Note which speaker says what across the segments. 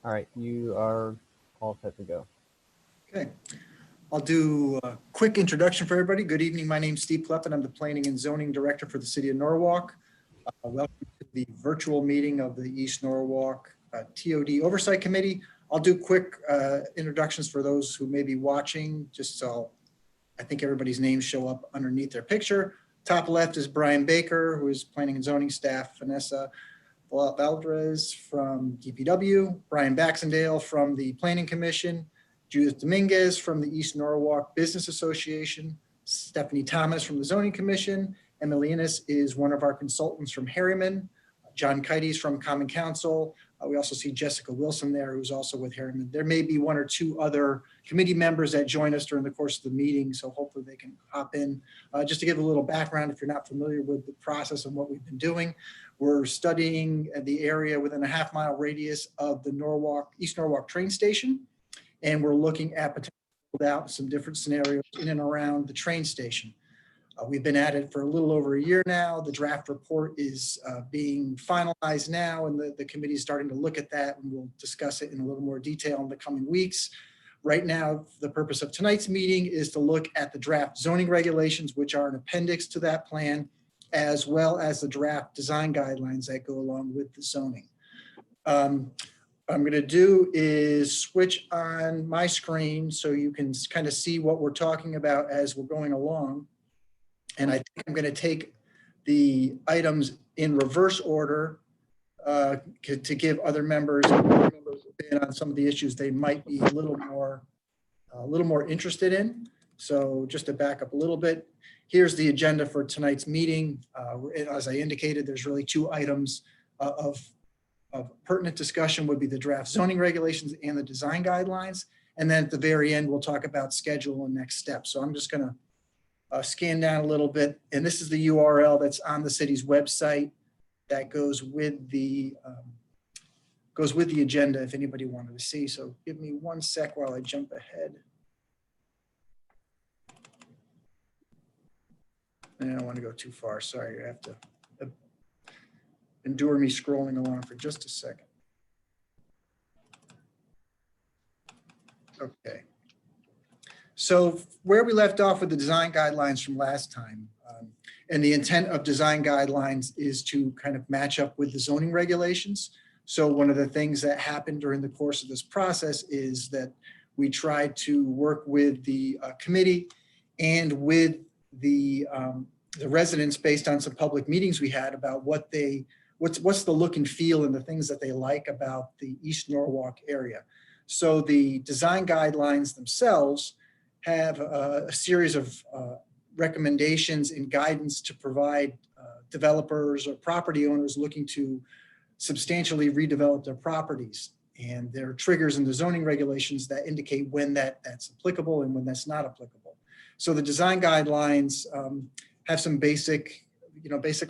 Speaker 1: All right, you are all set to go.
Speaker 2: Okay, I'll do a quick introduction for everybody. Good evening. My name's Steve Kleppen. I'm the Planning and Zoning Director for the City of Norwalk. Welcome to the virtual meeting of the East Norwalk TOD Oversight Committee. I'll do quick introductions for those who may be watching, just so I think everybody's names show up underneath their picture. Top left is Brian Baker, who is Planning and Zoning staff, Vanessa Valdez from DPW, Brian Baxendale from the Planning Commission, Judith Dominguez from the East Norwalk Business Association, Stephanie Thomas from the Zoning Commission, Emily Innes is one of our consultants from Harriman, John Kites from Common Council. We also see Jessica Wilson there, who's also with Harriman. There may be one or two other committee members that join us during the course of the meeting, so hopefully they can hop in. Just to give a little background, if you're not familiar with the process and what we've been doing, we're studying the area within a half-mile radius of the East Norwalk train station, and we're looking at potentially build out some different scenarios in and around the train station. We've been at it for a little over a year now. The draft report is being finalized now, and the committee is starting to look at that, and we'll discuss it in a little more detail in the coming weeks. Right now, the purpose of tonight's meeting is to look at the draft zoning regulations, which are an appendix to that plan, as well as the draft design guidelines that go along with the zoning. What I'm going to do is switch on my screen so you can kind of see what we're talking about as we're going along. And I think I'm going to take the items in reverse order to give other members in on some of the issues they might be a little more interested in. So just to back up a little bit, here's the agenda for tonight's meeting. As I indicated, there's really two items of pertinent discussion would be the draft zoning regulations and the design guidelines. And then at the very end, we'll talk about schedule and next steps. So I'm just going to scan down a little bit, and this is the URL that's on the city's website that goes with the agenda if anybody wanted to see. So give me one sec while I jump ahead. And I don't want to go too far. Sorry, you have to endure me scrolling along for just a second. Okay. So where we left off with the design guidelines from last time, and the intent of design guidelines is to kind of match up with the zoning regulations. So one of the things that happened during the course of this process is that we tried to work with the committee and with the residents based on some public meetings we had about what's the look and feel and the things that they like about the East Norwalk area. So the design guidelines themselves have a series of recommendations and guidance to provide developers or property owners looking to substantially redevelop their properties. And there are triggers in the zoning regulations that indicate when that's applicable and when that's not applicable. So the design guidelines have some basic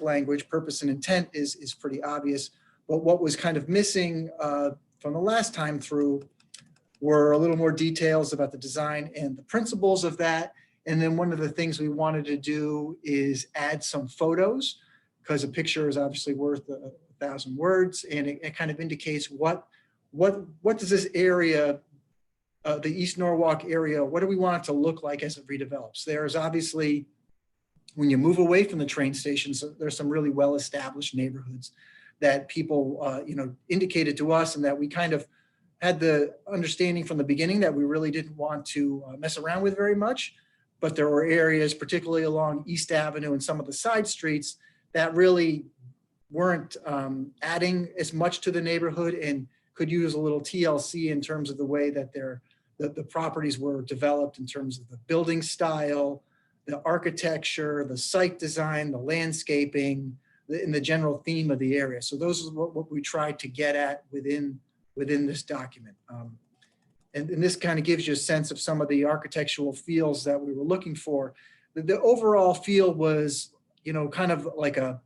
Speaker 2: language. Purpose and intent is pretty obvious. But what was kind of missing from the last time through were a little more details about the design and the principles of that. And then one of the things we wanted to do is add some photos, because a picture is obviously worth 1,000 words, and it kind of indicates what does this area, the East Norwalk area, what do we want it to look like as it redevelops? There's obviously, when you move away from the train stations, there's some really well-established neighborhoods that people indicated to us, and that we kind of had the understanding from the beginning that we really didn't want to mess around with very much. But there were areas, particularly along East Avenue and some of the side streets, that really weren't adding as much to the neighborhood and could use a little TLC in terms of the way that the properties were developed in terms of the building style, the architecture, the site design, the landscaping, and the general theme of the area. So those is what we tried to get at within this document. And this kind of gives you a sense of some of the architectural feels that we were looking for. The overall feel was, kind of like a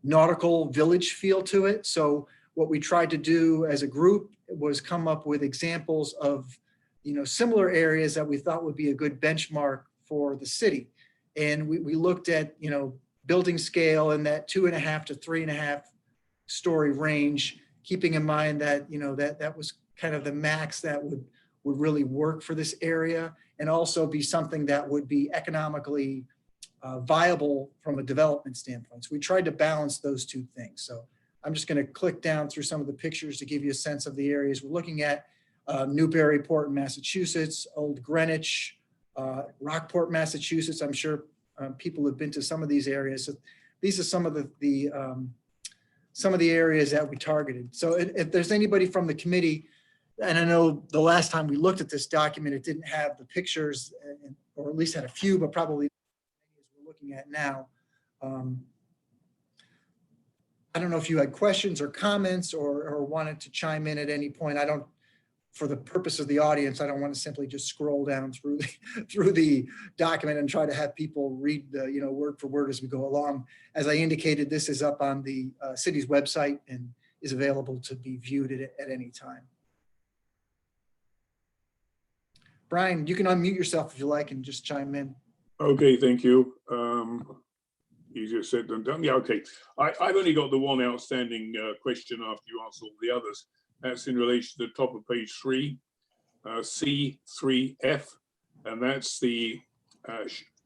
Speaker 2: nautical village feel to it. So what we tried to do as a group was come up with examples of, similar areas that we thought would be a good benchmark for the city. And we looked at, building scale in that 2.5 to 3.5 story range, keeping in mind that, that was kind of the max that would really work for this area, and also be something that would be economically viable from a development standpoint. So we tried to balance those two things. So I'm just going to click down through some of the pictures to give you a sense of the areas we're looking at. Newburyport in Massachusetts, Old Greenwich, Rockport, Massachusetts. I'm sure people have been to some of these areas. So these are some of the areas that we targeted. So if there's anybody from the committee, and I know the last time we looked at this document, it didn't have the pictures, or at least had a few, but probably as we're looking at now. I don't know if you had questions or comments or wanted to chime in at any point. For the purpose of the audience, I don't want to simply just scroll down through the document and try to have people read the, word for word as we go along. As I indicated, this is up on the city's website and is available to be viewed at any time. Brian, you can unmute yourself if you like and just chime in.
Speaker 3: Okay, thank you. Easier said than done. Yeah, okay. I've only got the one outstanding question after you answer all the others. That's in relation to the top of page 3, C3F, and that's the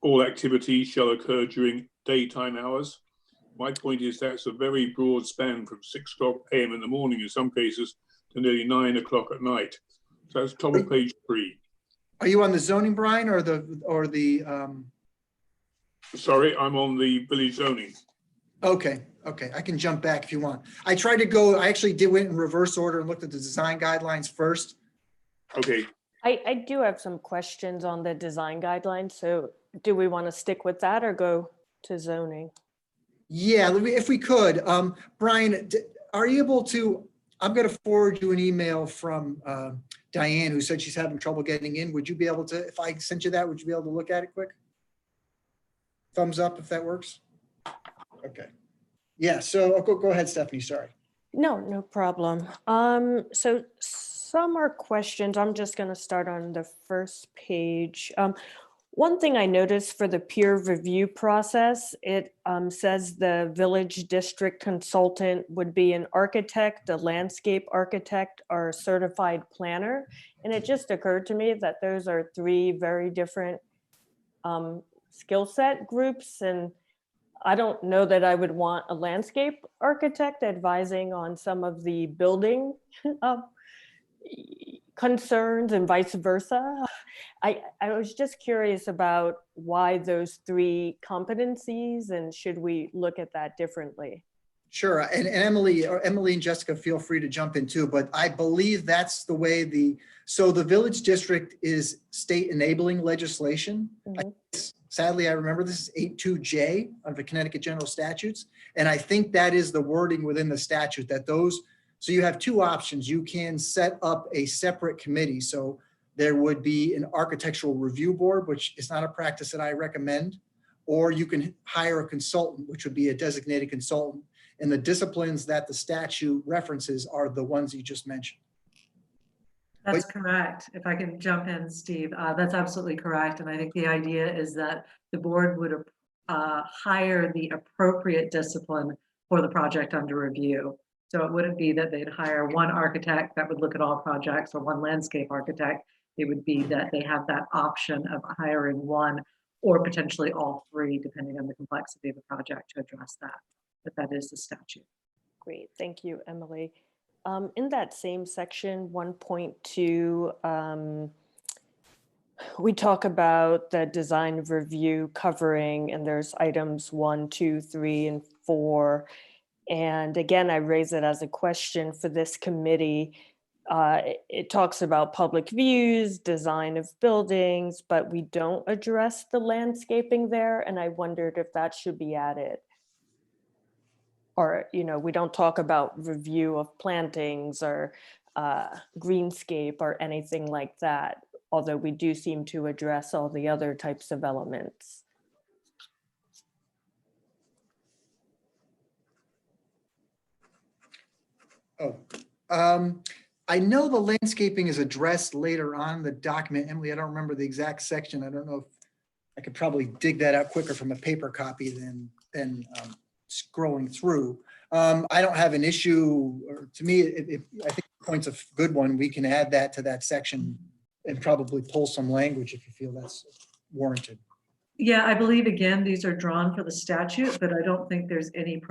Speaker 3: all activities shall occur during daytime hours. My point is that's a very broad span from 6 a.m. in the morning in some cases to nearly 9 o'clock at night. So that's top of page 3.
Speaker 2: Are you on the zoning, Brian, or the?
Speaker 3: Sorry, I'm on the village zoning.
Speaker 2: Okay, I can jump back if you want. I actually went in reverse order and looked at the design guidelines first.
Speaker 3: Okay.
Speaker 4: I do have some questions on the design guidelines. So do we want to stick with that or go to zoning?
Speaker 2: Yeah, if we could. Brian, are you able to, I'm going to forward you an email from Diane, who said she's having trouble getting in. Would you be able to, if I sent you that, would you be able to look at it quick? Thumbs up if that works. Okay. Yeah, so go ahead, Stephanie, sorry.
Speaker 4: No problem. So some are questions. I'm just going to start on the first page. One thing I noticed for the peer review process, it says the village district consultant would be an architect, a landscape architect, or a certified planner. And it just occurred to me that those are 3 very different skill set groups. And I don't know that I would want a landscape architect advising on some of the building concerns and vice versa. I was just curious about why those 3 competencies, and should we look at that differently?
Speaker 2: Sure, and Emily and Jessica, feel free to jump in too, but I believe that's the way the village district is state enabling legislation.
Speaker 4: Mm-hmm.
Speaker 2: Sadly, I remember this is 82J of the Connecticut General Statutes. And I think that is the wording within the statute that so you have 2 options. You can set up a separate committee. So there would be an architectural review board, which is not a practice that I recommend, or you can hire a consultant, which would be a designated consultant. And the disciplines that the statute references are the ones you just mentioned.
Speaker 5: That's correct. If I can jump in, Steve, that's absolutely correct. And I think the idea is that the board would hire the appropriate discipline for the project under review. So it wouldn't be that they'd hire one architect that would look at all projects or one landscape architect. It would be that they have that option of hiring one or potentially all 3, depending on the complexity of the project, to address that. But that is the statute.
Speaker 4: Great, thank you, Emily. In that same section, 1.2, we talk about the design review covering, and there's items 1, 2, 3, and 4. And again, I raise it as a question for this committee. It talks about public views, design of buildings, but we don't address the landscaping there. And I wondered if that should be added. Or, we don't talk about review of plantings or greenscape or anything like that, although we do seem to address all the other types of elements.
Speaker 2: I know the landscaping is addressed later on in the document. Emily, I don't remember the exact section. I don't know if I could probably dig that out quicker from a paper copy than scrolling through. I don't have an issue, or to me, I think the point's a good one. We can add that to that section and probably pull some language if you feel that's warranted.
Speaker 5: Yeah, I believe, again, these are drawn for the statute, but I don't think there's any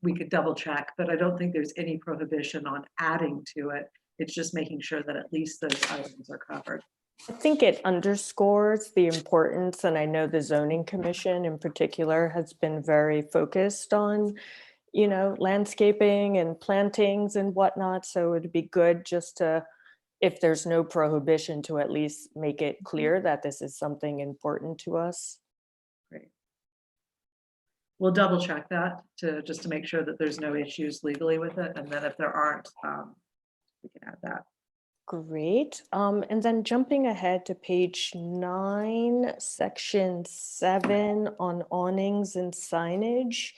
Speaker 5: we could double check, but I don't think there's any prohibition on adding to it. It's just making sure that at least those items are covered.
Speaker 4: I think it underscores the importance, and I know the zoning commission in particular has been very focused on, you know, landscaping and plantings and whatnot. So it'd be good just to, if there's no prohibition, to at least make it clear that this is something important to us.
Speaker 5: Great. We'll double check that just to make sure that there's no issues legally with it. And then if there aren't, we can add that.
Speaker 4: Great. And then jumping ahead to page 9, section 7 on awnings and signage.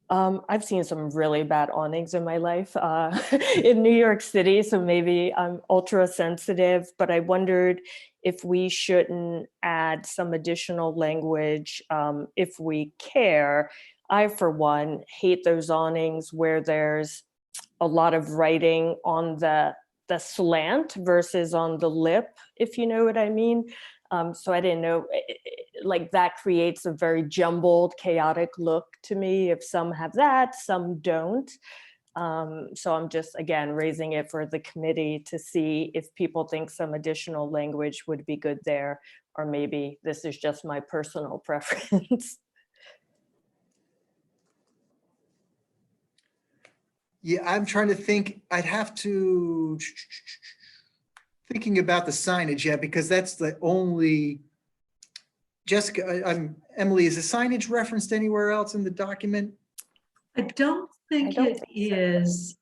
Speaker 4: I've seen some really bad awnings in my life in New York City, so maybe I'm ultra sensitive, but I wondered if we shouldn't add some additional language if we care. I, for one, hate those awnings where there's a lot of writing on the slant versus on the lip, if you know what I mean. So I didn't know, like that creates a very jumbled, chaotic look to me. If some have that, some don't. So I'm just, again, raising it for the committee to see if people think some additional language would be good there, or maybe this is just my personal preference.
Speaker 2: Yeah, I'm trying to think, I'd have to, thinking about the signage, yeah, because that's the only, Jessica, Emily, is the signage referenced anywhere else in the document?
Speaker 5: I don't think
Speaker 4: don't
Speaker 5: it
Speaker 4: think so.
Speaker 5: is,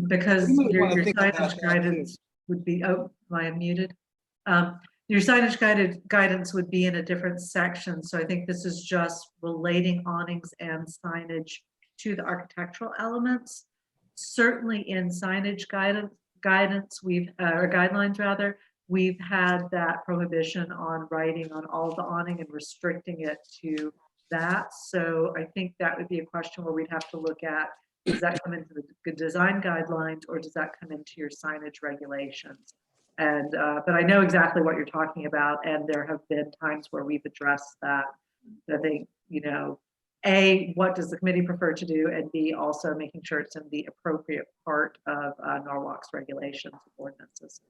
Speaker 5: because
Speaker 2: You might
Speaker 5: your
Speaker 2: wanna think about
Speaker 5: signage
Speaker 2: that,
Speaker 5: guidance would be, oh, am I unmuted? Your signage guidance would be in a different section. So I think this is just relating awnings and signage to the architectural elements. Certainly in signage guidance, we've, or guidelines rather, we've had that prohibition on writing on all the awning and restricting it to that. So I think that would be a question where we'd have to look at, does that come into the good design guidelines or does that come into your signage regulations? And, but I know exactly what you're talking about. And there have been times where we've addressed that. I think, you know, A, what does the committee prefer to do? And B, also making sure it's in the appropriate part of Norwalk's regulations and ordinances.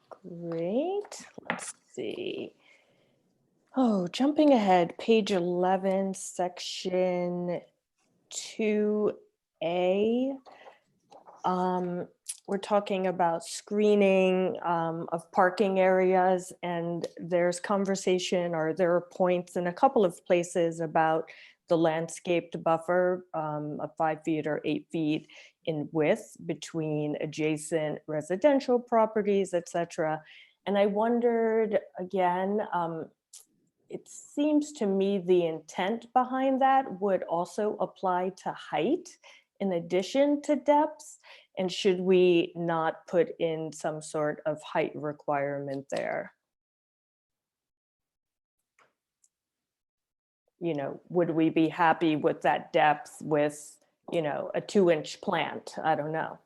Speaker 4: Great. Let's see. Oh, jumping ahead, page 11, section 2A. We're talking about screening of parking areas, and there's conversation, or there are points in a couple of places about the landscaped buffer of 5 feet or 8 feet in width between adjacent residential properties, etc. And I wondered, again, it seems to me the intent behind that would also apply to height in addition to depth. And should we not put in some sort of height requirement there? You know, would we be happy with that depth with, you know, a 2-inch plant? I don't know.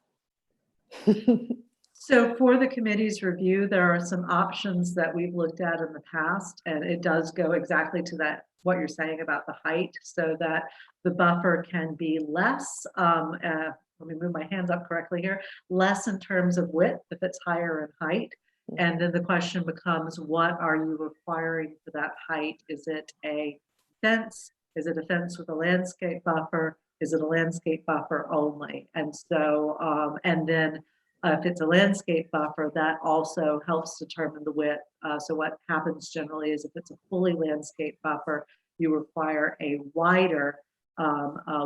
Speaker 5: So for the committee's review, there are some options that we've looked at in the past, and it does go exactly to that, what you're saying about the height, so that the buffer can be less, let me move my hands up correctly here, less in terms of width if it's higher in height. And then the question becomes, what are you requiring for that height? Is it a fence? Is it a fence with a landscape buffer? Is it a landscape buffer only? And so, and then if it's a landscape buffer, that also helps determine the width. So what happens generally is if it's a fully landscape buffer, you require a wider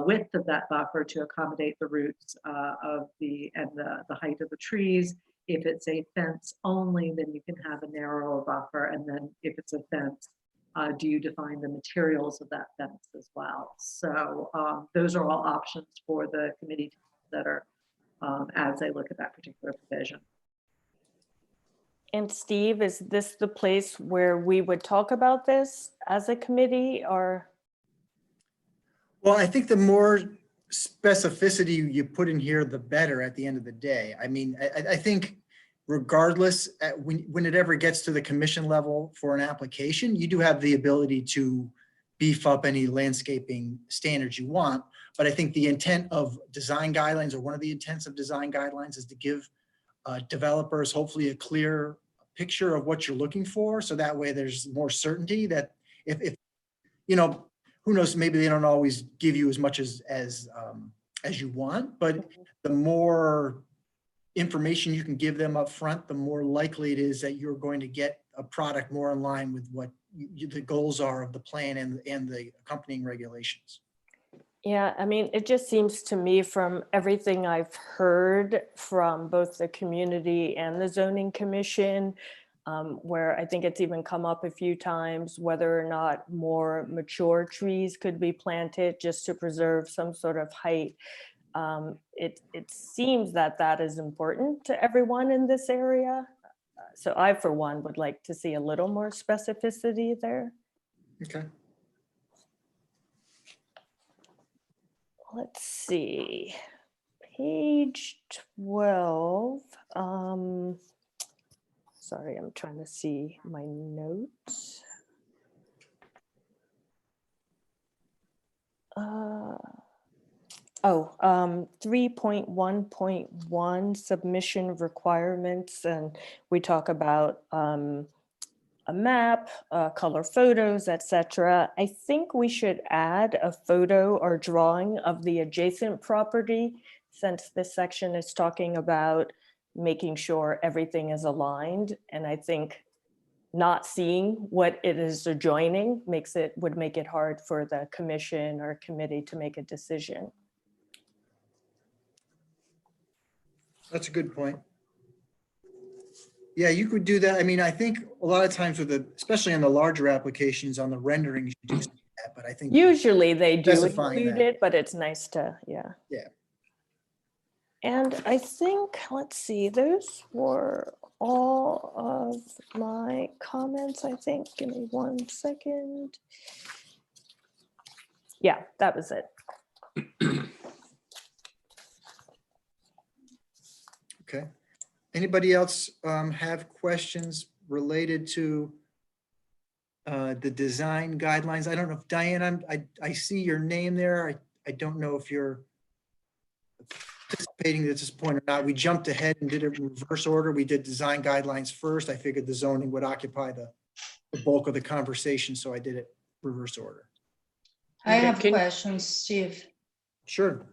Speaker 5: width of that buffer to accommodate the roots of the height of the trees. If it's a fence only, then you can have a narrower buffer. And then if it's a fence, do you define the materials of that fence as well? So those are all options for the committee that are as they look at that particular provision.
Speaker 4: And Steve, is this the place where we would talk about this as a committee, or?
Speaker 2: Well, I think the more specificity you put in here, the better at the end of the day. I mean, I think regardless, when it ever gets to the commission level for an application, you do have the ability to beef up any landscaping standards you want. But I think the intent of design guidelines, or one of the intents of design guidelines, is to give developers hopefully a clear picture of what you're looking for. So that way there's more certainty that if you know, who knows, maybe they don't always give you as much as you want, but the more information you can give them up front, the more likely it is that you're going to get a product more in line with what the goals are of the plan and the accompanying regulations.
Speaker 4: Yeah, I mean, it just seems to me from everything I've heard from both the community and the zoning commission, where I think it's even come up a few times, whether or not more mature trees could be planted just to preserve some sort of height. It seems that that is important to everyone in this area. So I, for one, would like to see a little more specificity there.
Speaker 2: Okay.
Speaker 4: Let's see, page 12. Sorry, I'm trying to see my notes. 3.1.1 submission requirements, and we talk about a map, color photos, etc. I think we should add a photo or drawing of the adjacent property, since this section is talking about making sure everything is aligned. And I think not seeing what it is adjoining would make it hard for the commission or committee to make a decision.
Speaker 2: That's a good point. Yeah, you could do that. I mean, I think a lot of times with especially on the larger applications, on the renderings, you do see that, but I think
Speaker 4: Usually they do
Speaker 2: specifying
Speaker 4: include
Speaker 2: that.
Speaker 4: it, but it's nice to, yeah.
Speaker 2: Yeah.
Speaker 4: And I think, let's see, those were all of my comments, I think. Give me 1 second. Yeah, that was it.
Speaker 2: Okay. Anybody else have questions related to the design guidelines? I don't know if Diane, I see your name there. I don't know if you're participating at this point or not. We jumped ahead and did it in reverse order. We did design guidelines first. I figured the zoning would occupy the bulk of the conversation, so I did it reverse order.
Speaker 6: I have questions, Steve.
Speaker 2: Sure.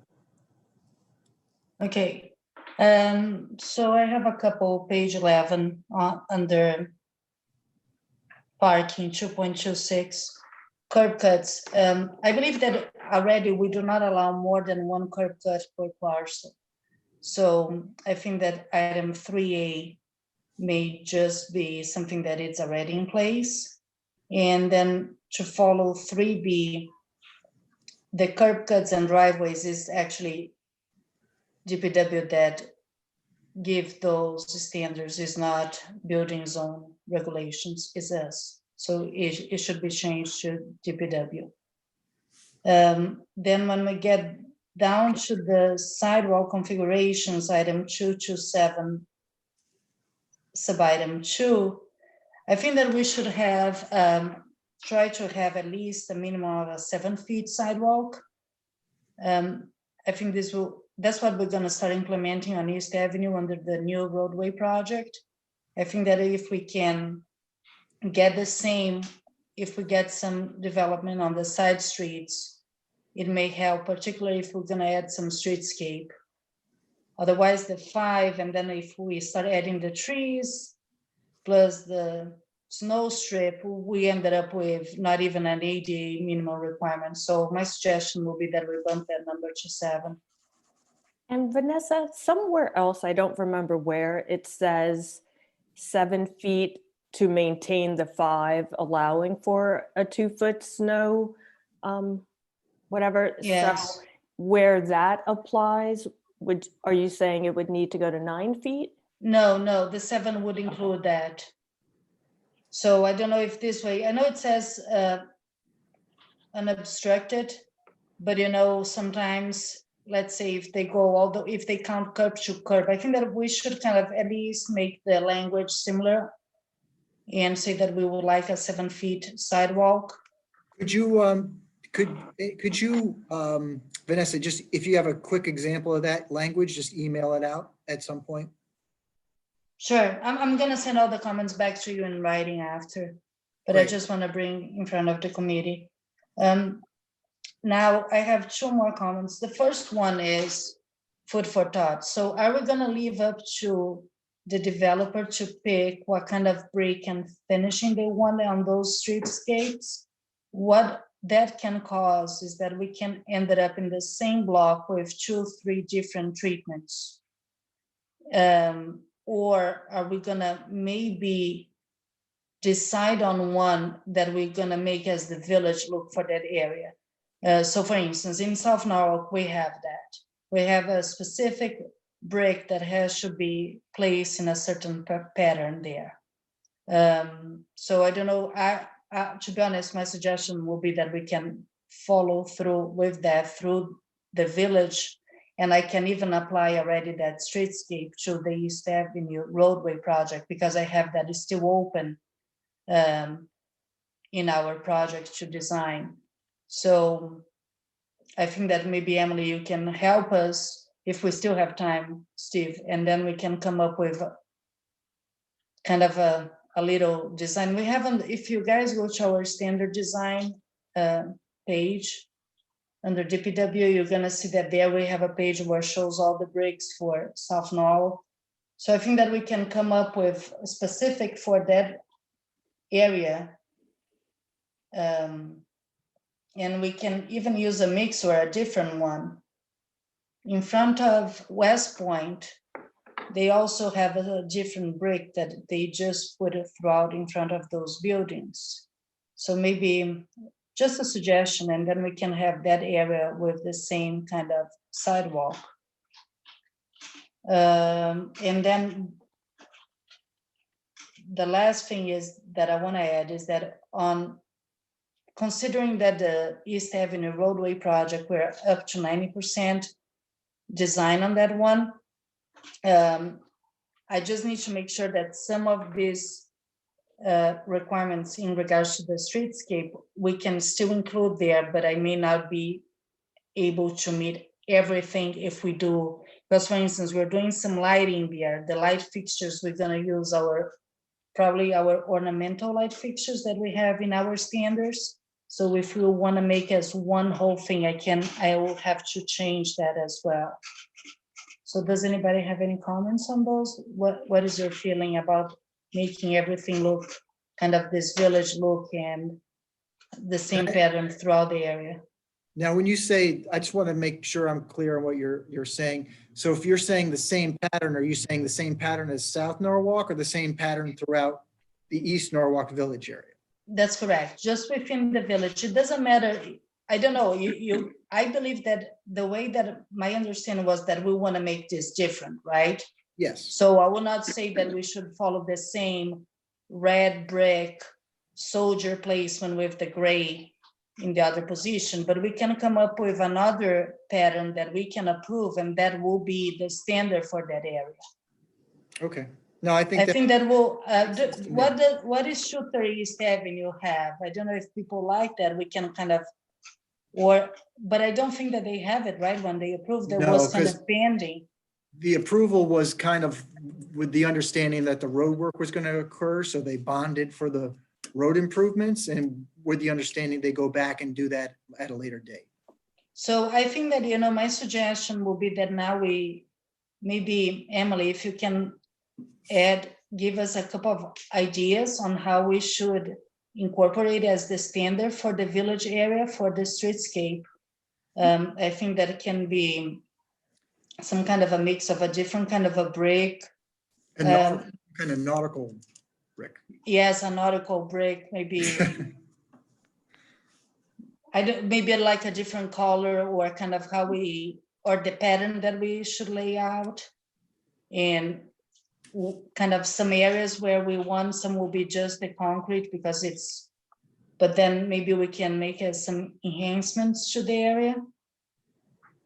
Speaker 6: Okay. So I have a couple, page 11 under parking 2.26 curb cuts. I believe that already we do not allow more than one curb cut per parcel. So I think that item 3A may just be something that is already in place. And then to follow 3B, the curb cuts and driveways is actually DPW that give those standards, is not building zone regulations, is us. So it should be changed to DPW. Then when we get down to the sidewalk configurations, item 227, sub-item 2, I think that we should have, try to have at least a minimum of a 7 feet sidewalk. I think that's what we're gonna start implementing on East Avenue under the new roadway project. I think that if we can get the same, if we get some development on the side streets, it may help, particularly if we're gonna add some streetscape. Otherwise the 5, and then if we start adding the trees plus the snow strip, we ended up with not even an ADA minimum requirement. So my suggestion will be that we bump that number to 7.
Speaker 4: And Vanessa, somewhere else, I don't remember where, it says 7 feet to maintain the 5, allowing for a 2-foot snow, whatever.
Speaker 6: Yes.
Speaker 4: So where that applies, are you saying it would need to go to 9 feet?
Speaker 6: No, the 7 would include that. So I don't know if this way, I know it says unobstructed, but sometimes, let's say if they go, although if they count curb to curb, I think that we should kind of at least make the language similar and say that we would like a 7 feet sidewalk.
Speaker 2: Could you, Vanessa, just if you have a quick example of that language, just email it out at some point?
Speaker 6: Sure, I'm gonna send all the comments back to you in writing after, but I
Speaker 2: Great.
Speaker 6: just want to bring in front of the committee. Now I have 2 more comments. The first one is food for thought. So are we gonna leave up to the developer to pick what kind of brick and finishing they want on those streetscapes? What that can cause is that we can end up in the same block with 2, 3 different treatments. Or are we gonna maybe decide on one that we're gonna make as the village look for that area? So for instance, in South Norwalk, we have that. We have a specific brick that has to be placed in a certain pattern there. So I don't know, to be honest, my suggestion will be that we can follow through with that through the village. And I can even apply already that streetscape to the East Avenue roadway project, because I have that is still open in our project to design. So I think that maybe Emily, you can help us if we still have time, Steve, and then we can come up with kind of a little design. We haven't, if you guys go to our standard design page under DPW, you're gonna see that there we have a page where it shows all the bricks for South Norwalk. So I think that we can come up with a specific for that area. And we can even use a mix or a different one. In front of West Point, they also have a different brick that they just put it throughout in front of those buildings. So maybe just a suggestion, and then we can have that area with the same kind of sidewalk. And then the last thing is that I want to add is that on considering that the East Avenue roadway project, we're up to 90% design on that one. I just need to make sure that some of these requirements in regards to the streetscape, we can still include there, but I may not be able to meet everything if we do, because for instance, we're doing some lighting there. The light fixtures, we're gonna use probably our ornamental light fixtures that we have in our standards. So if we want to make as one whole thing, I will have to change that as well. So does anybody have any comments on those? What is your feeling about making everything look kind of this village look and the same pattern throughout the area?
Speaker 2: Now, when you say, I just want to make sure I'm clear on what you're saying. So if you're saying the same pattern, are you saying the same pattern as South Norwalk or the same pattern throughout the East Norwalk Village area?
Speaker 6: That's correct. Just within the village. It doesn't matter. I don't know. I believe that the way that my understanding was that we want to make this different, right?
Speaker 2: Yes.
Speaker 6: So I will not say that we should follow the same red brick soldier placement with the gray in the other position, but we can come up with another pattern that we can approve, and that will be the standard for that area.
Speaker 2: Okay. No, I think
Speaker 6: that will, what is Shooter East Avenue have? I don't know if people like that. We can kind of, but I don't think that they have it, right? When they approved, there was kind of pending.
Speaker 2: The approval was kind of with the understanding that the road work was going to occur. So they bonded for the road improvements, and with the understanding they go back and do that at a later date.
Speaker 6: So I think that, my suggestion will be that now maybe Emily, if you can give us a couple of ideas on how we should incorporate as the standard for the village area for the streetscape. I think that it can be some kind of a mix of a different kind of a brick.
Speaker 2: And kind of nautical brick.
Speaker 6: Yes, a nautical brick, maybe. Maybe like a different color, or kind of how or the pattern that we should lay out. And kind of some areas where we want, some will be just the concrete because it's but then maybe we can make some enhancements to the area.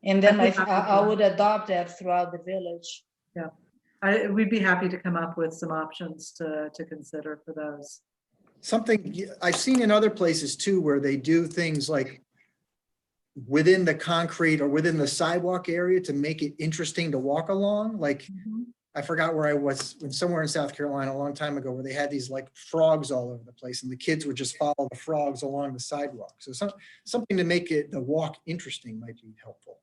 Speaker 6: And then I would adopt that throughout the village.
Speaker 5: We'd be happy to come up with some options to consider for those.
Speaker 2: Something I've seen in other places too, where they do things like within the concrete or within the sidewalk area to make it interesting to walk along. Like, I forgot where I was, somewhere in South Carolina a long time ago, where they had these like frogs all over the place and the kids would just follow the frogs along the sidewalk. So something to make the walk interesting might be helpful.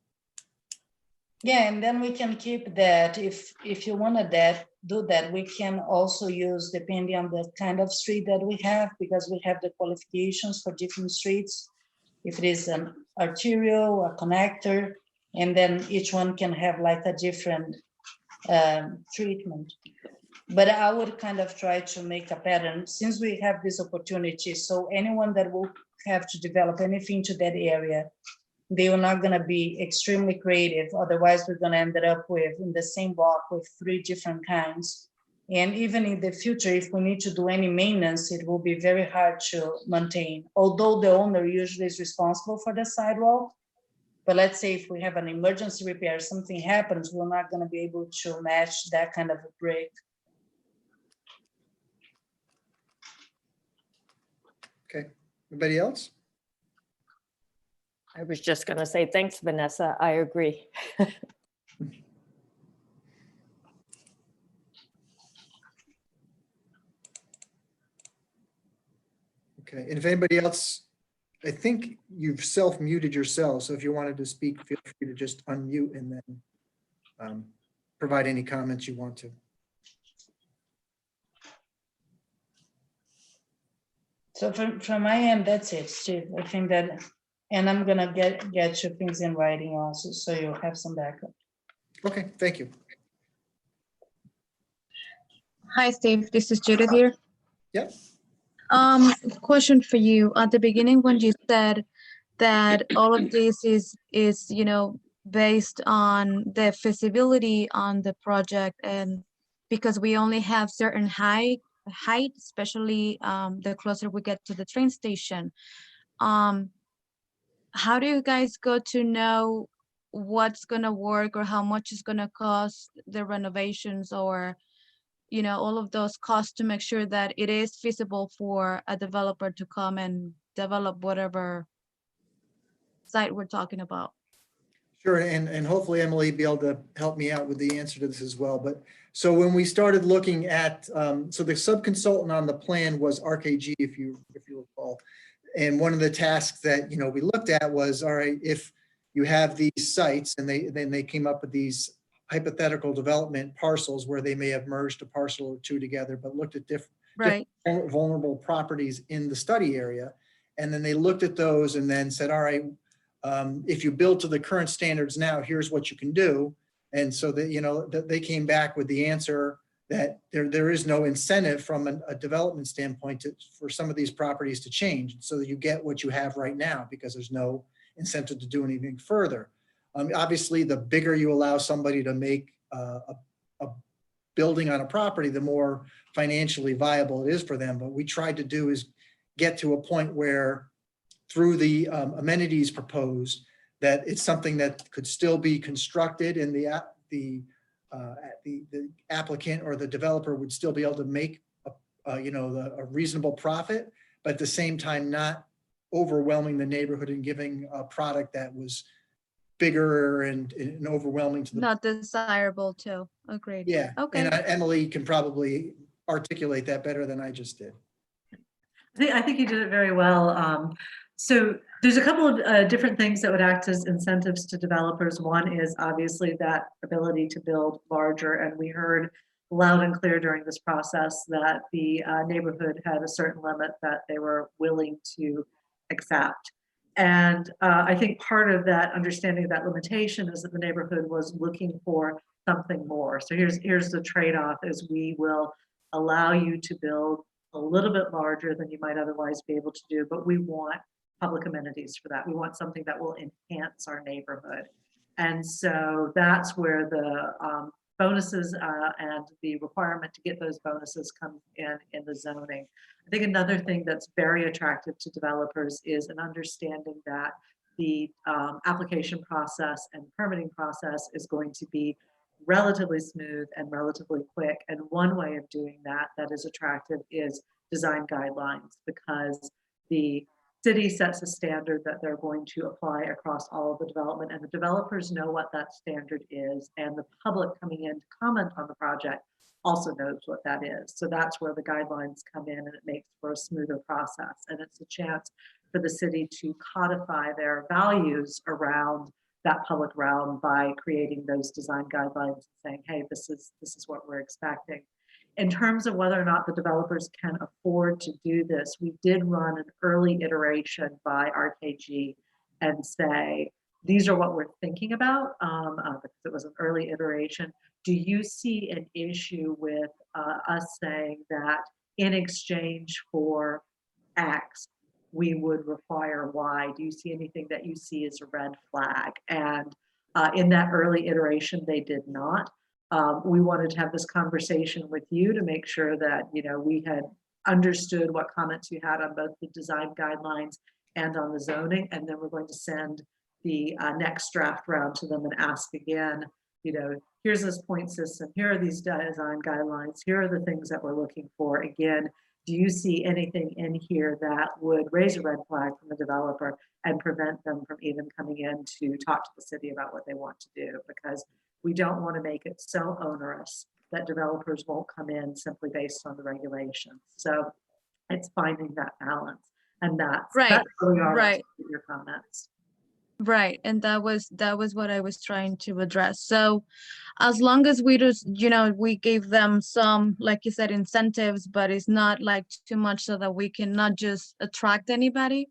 Speaker 6: Yeah, and then we can keep that, if you wanted that, do that, we can also use, depending on the kind of street that we have, because we have the qualifications for different streets. If it is an arterial, a connector, and then each one can have like a different treatment. But I would kind of try to make a pattern, since we have this opportunity, so anyone that will have to develop anything to that area, they are not going to be extremely creative. Otherwise, we're going to end up with, in the same block, with 3 different kinds. And even in the future, if we need to do any maintenance, it will be very hard to maintain. Although the owner usually is responsible for the sidewalk. But let's say if we have an emergency repair, something happens, we're not going to be able to match that kind of a break.
Speaker 2: Okay, anybody else?
Speaker 4: I was just going to say, thanks, Vanessa. I agree.
Speaker 2: Okay, and if anybody else, I think you've self-muted yourself, so if you wanted to speak, feel free to just unmute and then provide any comments you want to.
Speaker 6: So from my end, that's it, Steve. I think that, and I'm gonna get you things in writing also, so you'll have some backup.
Speaker 2: Okay, thank you.
Speaker 7: Hi, Steve. This is Judith here.
Speaker 2: Yep.
Speaker 7: Question for you. At the beginning, when you said that all of this is based on the feasibility on the project, and because we only have certain height, especially the closer we get to the train station. How do you guys go to know what's gonna work or how much is gonna cost the renovations, or all of those costs, to make sure that it is feasible for a developer to come and develop whatever site we're talking about?
Speaker 2: Sure, and hopefully Emily will be able to help me out with the answer to this as well. But so when we started looking at, so the sub-consultant on the plan was RKG, if you recall. And one of the tasks that, we looked at was, all right, if you have these sites, and then they came up with these hypothetical development parcels where they may have merged a parcel or 2 together, but looked at different vulnerable properties in the study area. And then they looked at those and then said, all right, if you build to the current standards now, here's what you can do. And so that, they came back with the answer that there is no incentive from a development standpoint for some of these properties to change, so that you get what you have right now, because there's no incentive to do anything further. Obviously, the bigger you allow somebody to make a building on a property, the more financially viable it is for them. But what we tried to do is get to a point where, through the amenities proposed, that it's something that could still be constructed, and the applicant or the developer would still be able to make a reasonable profit, but at the same time not overwhelming the neighborhood and giving a product that was bigger and overwhelming to the
Speaker 7: Not desirable too. Agreed.
Speaker 2: Yeah.
Speaker 7: Okay.
Speaker 2: And Emily can probably articulate that better than I just did.
Speaker 5: I think you did it very well. So there's a couple of different things that would act as incentives to developers. One is obviously that ability to build larger, and we heard loud and clear during this process that the neighborhood had a certain limit that they were willing to accept. And I think part of that understanding of that limitation is that the neighborhood was looking for something more. So here's the trade-off: is we will allow you to build a little bit larger than you might otherwise be able to do, but we want public amenities for that. We want something that will enhance our neighborhood. And so that's where the bonuses and the requirement to get those bonuses come in the zoning. I think another thing that's very attractive to developers is an understanding that the application process and permitting process is going to be relatively smooth and relatively quick. And one way of doing that that is attractive is design guidelines, because the city sets a standard that they're going to apply across all of the development, and the developers know what that standard is, and the public coming in to comment on the project also knows what that is. So that's where the guidelines come in, and it makes for a smoother process. And it's a chance for the city to codify their values around that public realm by creating those design guidelines and saying, hey, this is what we're expecting. In terms of whether or not the developers can afford to do this, we did run an early iteration by RKG and say, these are what we're thinking about, because it was an early iteration. Do you see an issue with us saying that in exchange for X, we would require Y? Do you see anything that you see as a red flag? And in that early iteration, they did not. We wanted to have this conversation with you to make sure that, you know, we had understood what comments you had on both the design guidelines and on the zoning. And then we're going to send the next draft round to them and ask again, you know, here's this point system, here are these design guidelines, here are the things that we're looking for. Again, do you see anything in here that would raise a red flag from the developer and prevent them from even coming in to talk to the city about what they want to do? Because we don't want to make it so onerous that developers won't come in simply based on the regulations. So it's finding that balance, and that's
Speaker 7: Right,
Speaker 5: where we are
Speaker 7: right.
Speaker 5: with your comments.
Speaker 7: Right, and that was what I was trying to address. So as long as we just, you know, we gave them some, like you said, incentives, but it's not like too much so that we can not just attract anybody.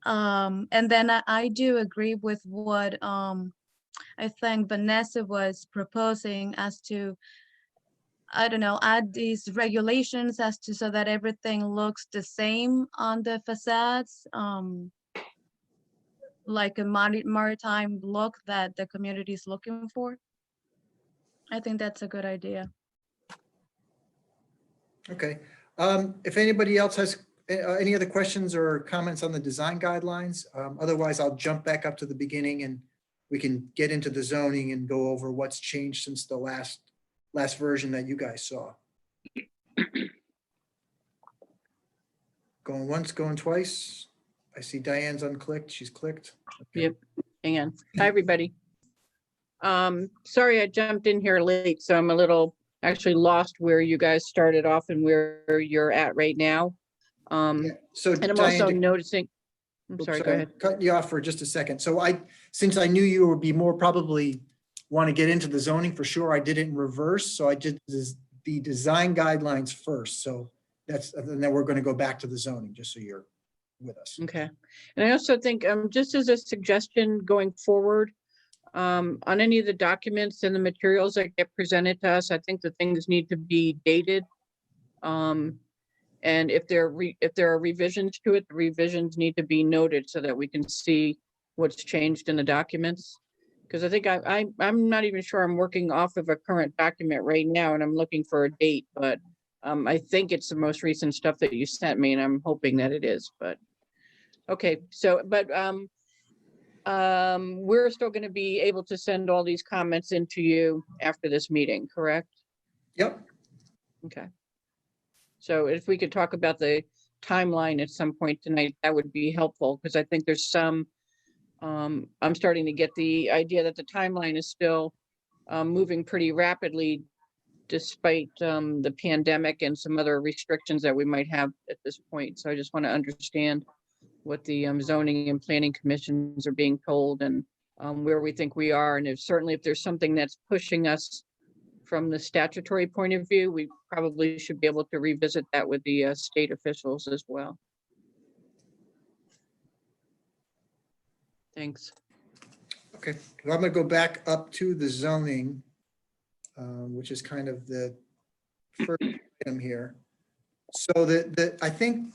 Speaker 7: And then I do agree with what I think Vanessa was proposing as to, I don't know, add these regulations as to so that everything looks the same on the facades. Like a maritime look that the community is looking for. I think that's a good idea.
Speaker 2: Okay. If anybody else has any other questions or comments on the design guidelines, otherwise I'll jump back up to the beginning and we can get into the zoning and go over what's changed since the last version that you guys saw. Going once, going twice. I see Diane's unclicked. She's clicked. Okay.
Speaker 8: Yep. Hang on. Hi, everybody. Sorry, I jumped in here late, so I'm a little actually lost where you guys started off and where you're at right now.
Speaker 2: Yeah. So
Speaker 8: And I'm
Speaker 2: Diane,
Speaker 8: also noticing, I'm sorry, go ahead.
Speaker 2: Cutting you off for just a second. So since I knew you would be more probably want to get into the zoning for sure, I did it in reverse. So I did the design guidelines first. So and then we're going to go back to the zoning, just so you're with us.
Speaker 8: Okay. And I also think, just as a suggestion going forward, on any of the documents and the materials that get presented to us, I think the things need to be dated. And if there are revisions to it, the revisions need to be noted so that we can see what's changed in the documents. Because I think I'm not even sure I'm working off of a current document right now, and I'm looking for a date, but I think it's the most recent stuff that you sent me, and I'm hoping that it is, but okay. So, but we're still going to be able to send all these comments into you after this meeting, correct?
Speaker 2: Yep.
Speaker 8: Okay. So if we could talk about the timeline at some point tonight, that would be helpful, because I think there's some, I'm starting to get the idea that the timeline is still moving pretty rapidly despite the pandemic and some other restrictions that we might have at this point. So I just want to understand what the zoning and planning commissions are being told, and where we think we are. And certainly if there's something that's pushing us from the statutory point of view, we probably should be able to revisit that with the state officials as well. Thanks.
Speaker 2: Okay, well, I'm going to go back up to the zoning, which is kind of the first item here. So I think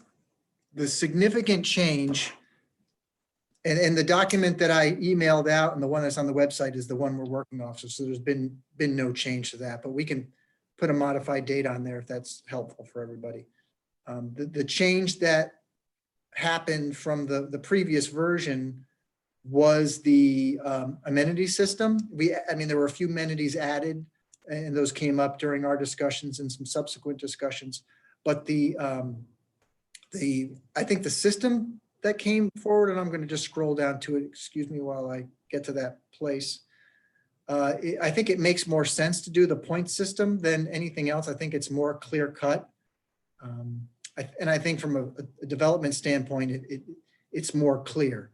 Speaker 2: the significant change, And the document that I emailed out and the one that's on the website is the one we're working off. So there's been no change to that, but we can put a modified date on there if that's helpful for everybody. The change that happened from the previous version was the amenity system. I mean, there were a few amenities added, and those came up during our discussions and some subsequent discussions. But I think the system that came forward, and I'm going to just scroll down to it, excuse me while I get to that place. I think it makes more sense to do the point system than anything else. I think it's more clear cut. And I think from a development standpoint, it's more clear.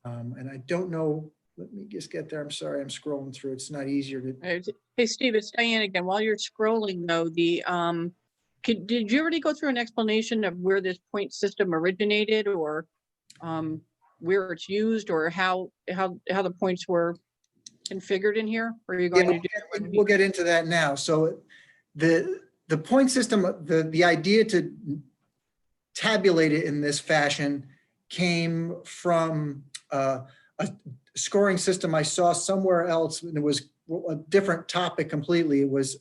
Speaker 2: And I don't know, let me just get there. I'm sorry, I'm scrolling through. It's not easier to.
Speaker 8: Hey, Steve, it's Diane again. While you're scrolling though, did you already go through an explanation of where this point system originated, or where it's used, or how the points were configured in here? Or are you going to do that?
Speaker 2: We'll get into that now. So the point system, the idea to tabulate it in this fashion came from a scoring system I saw somewhere else, and it was a different topic completely. It was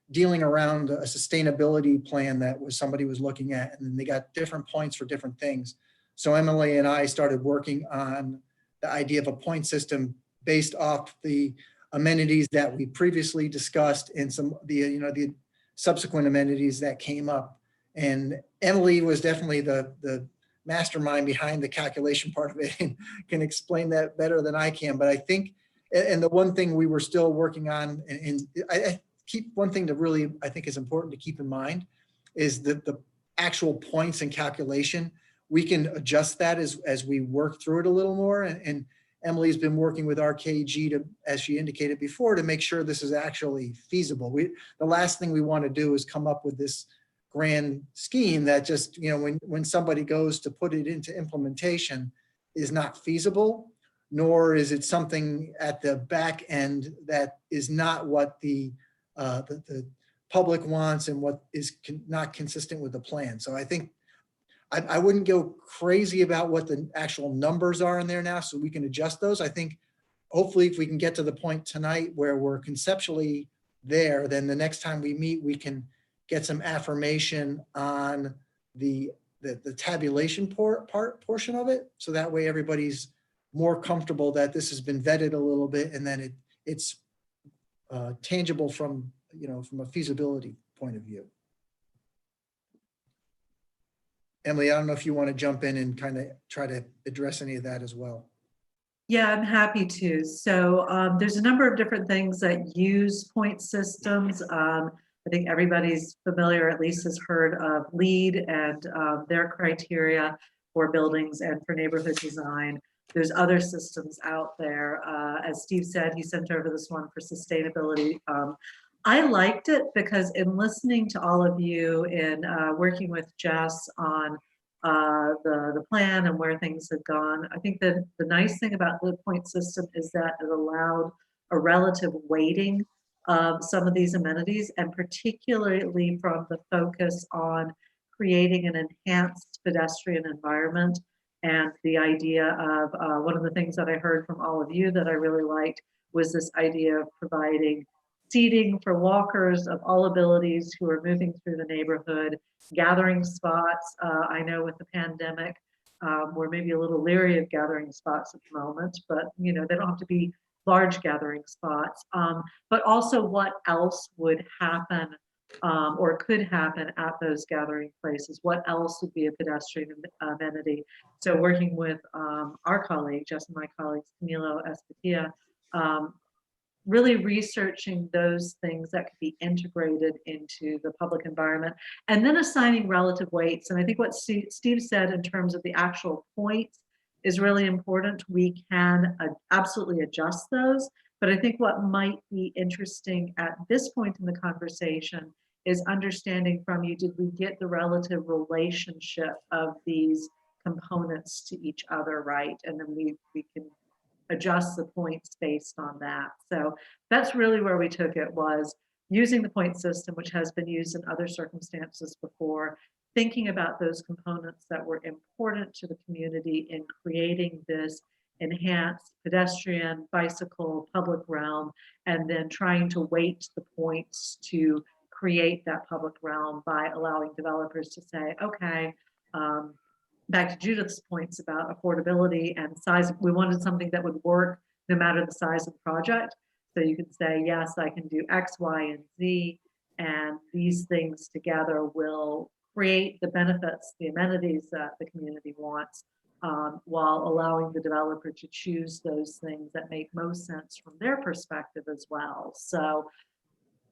Speaker 2: dealing around a sustainability plan that somebody was looking at, and they got different points for different things. So Emily and I started working on the idea of a point system based off the amenities that we previously discussed and the subsequent amenities that came up. And Emily was definitely the mastermind behind the calculation part of it and can explain that better than I can. But I think, and the one thing we were still working on, and I keep one thing to really, I think is important to keep in mind, is that the actual points and calculation, we can adjust that as we work through it a little more. And Emily's been working with RKG to, as she indicated before, to make sure this is actually feasible. The last thing we want to do is come up with this grand scheme that just, when somebody goes to put it into implementation is not feasible, nor is it something at the back end that is not what the public wants and what is not consistent with the plan. So I think I wouldn't go crazy about what the actual numbers are in there now, so we can adjust those. I think hopefully if we can get to the point tonight where we're conceptually there, then the next time we meet, we can get some affirmation on the tabulation portion of it. So that way everybody's more comfortable that this has been vetted a little bit, and then it's tangible from a feasibility point of view. Emily, I don't know if you want to jump in and kind of try to address any of that as well.
Speaker 5: Yeah, I'm happy to. So there's a number of different things that use point systems. I think everybody's familiar, at least has heard of LEED and their criteria for buildings and for neighborhood design. There's other systems out there. As Steve said, he sent over this one for sustainability. I liked it because in listening to all of you and working with Jess on the plan and where things have gone, I think that the nice thing about the point system is that it allowed a relative weighting of some of these amenities, and particularly from the focus on creating an enhanced pedestrian environment. And the idea of one of the things that I heard from all of you that I really liked was this idea of providing seating for walkers of all abilities who are moving through the neighborhood, gathering spots. I know with the pandemic, we're maybe a little leery of gathering spots at the moment, but they don't have to be large gathering spots. But also what else would happen or could happen at those gathering places? What else would be a pedestrian amenity? So working with our colleague, Jess and my colleagues, Camilo Espatia, really researching those things that could be integrated into the public environment, and then assigning relative weights. And I think what Steve said in terms of the actual points is really important. We can absolutely adjust those, but I think what might be interesting at this point in the conversation is understanding from you, did we get the relative relationship of these components to each other, right? And then we can adjust the points based on that. So that's really where we took it, was using the point system, which has been used in other circumstances before, thinking about those components that were important to the community in creating this enhanced pedestrian, bicycle, public realm, and then trying to weight the points to create that public realm by allowing developers to say, okay, back to Judith's points about affordability and size, we wanted something that would work no matter the size of the project. So you can say, yes, I can do X, Y, and Z, and these things together will create the benefits, the amenities that the community wants, while allowing the developer to choose those things that make most sense from their perspective as well. So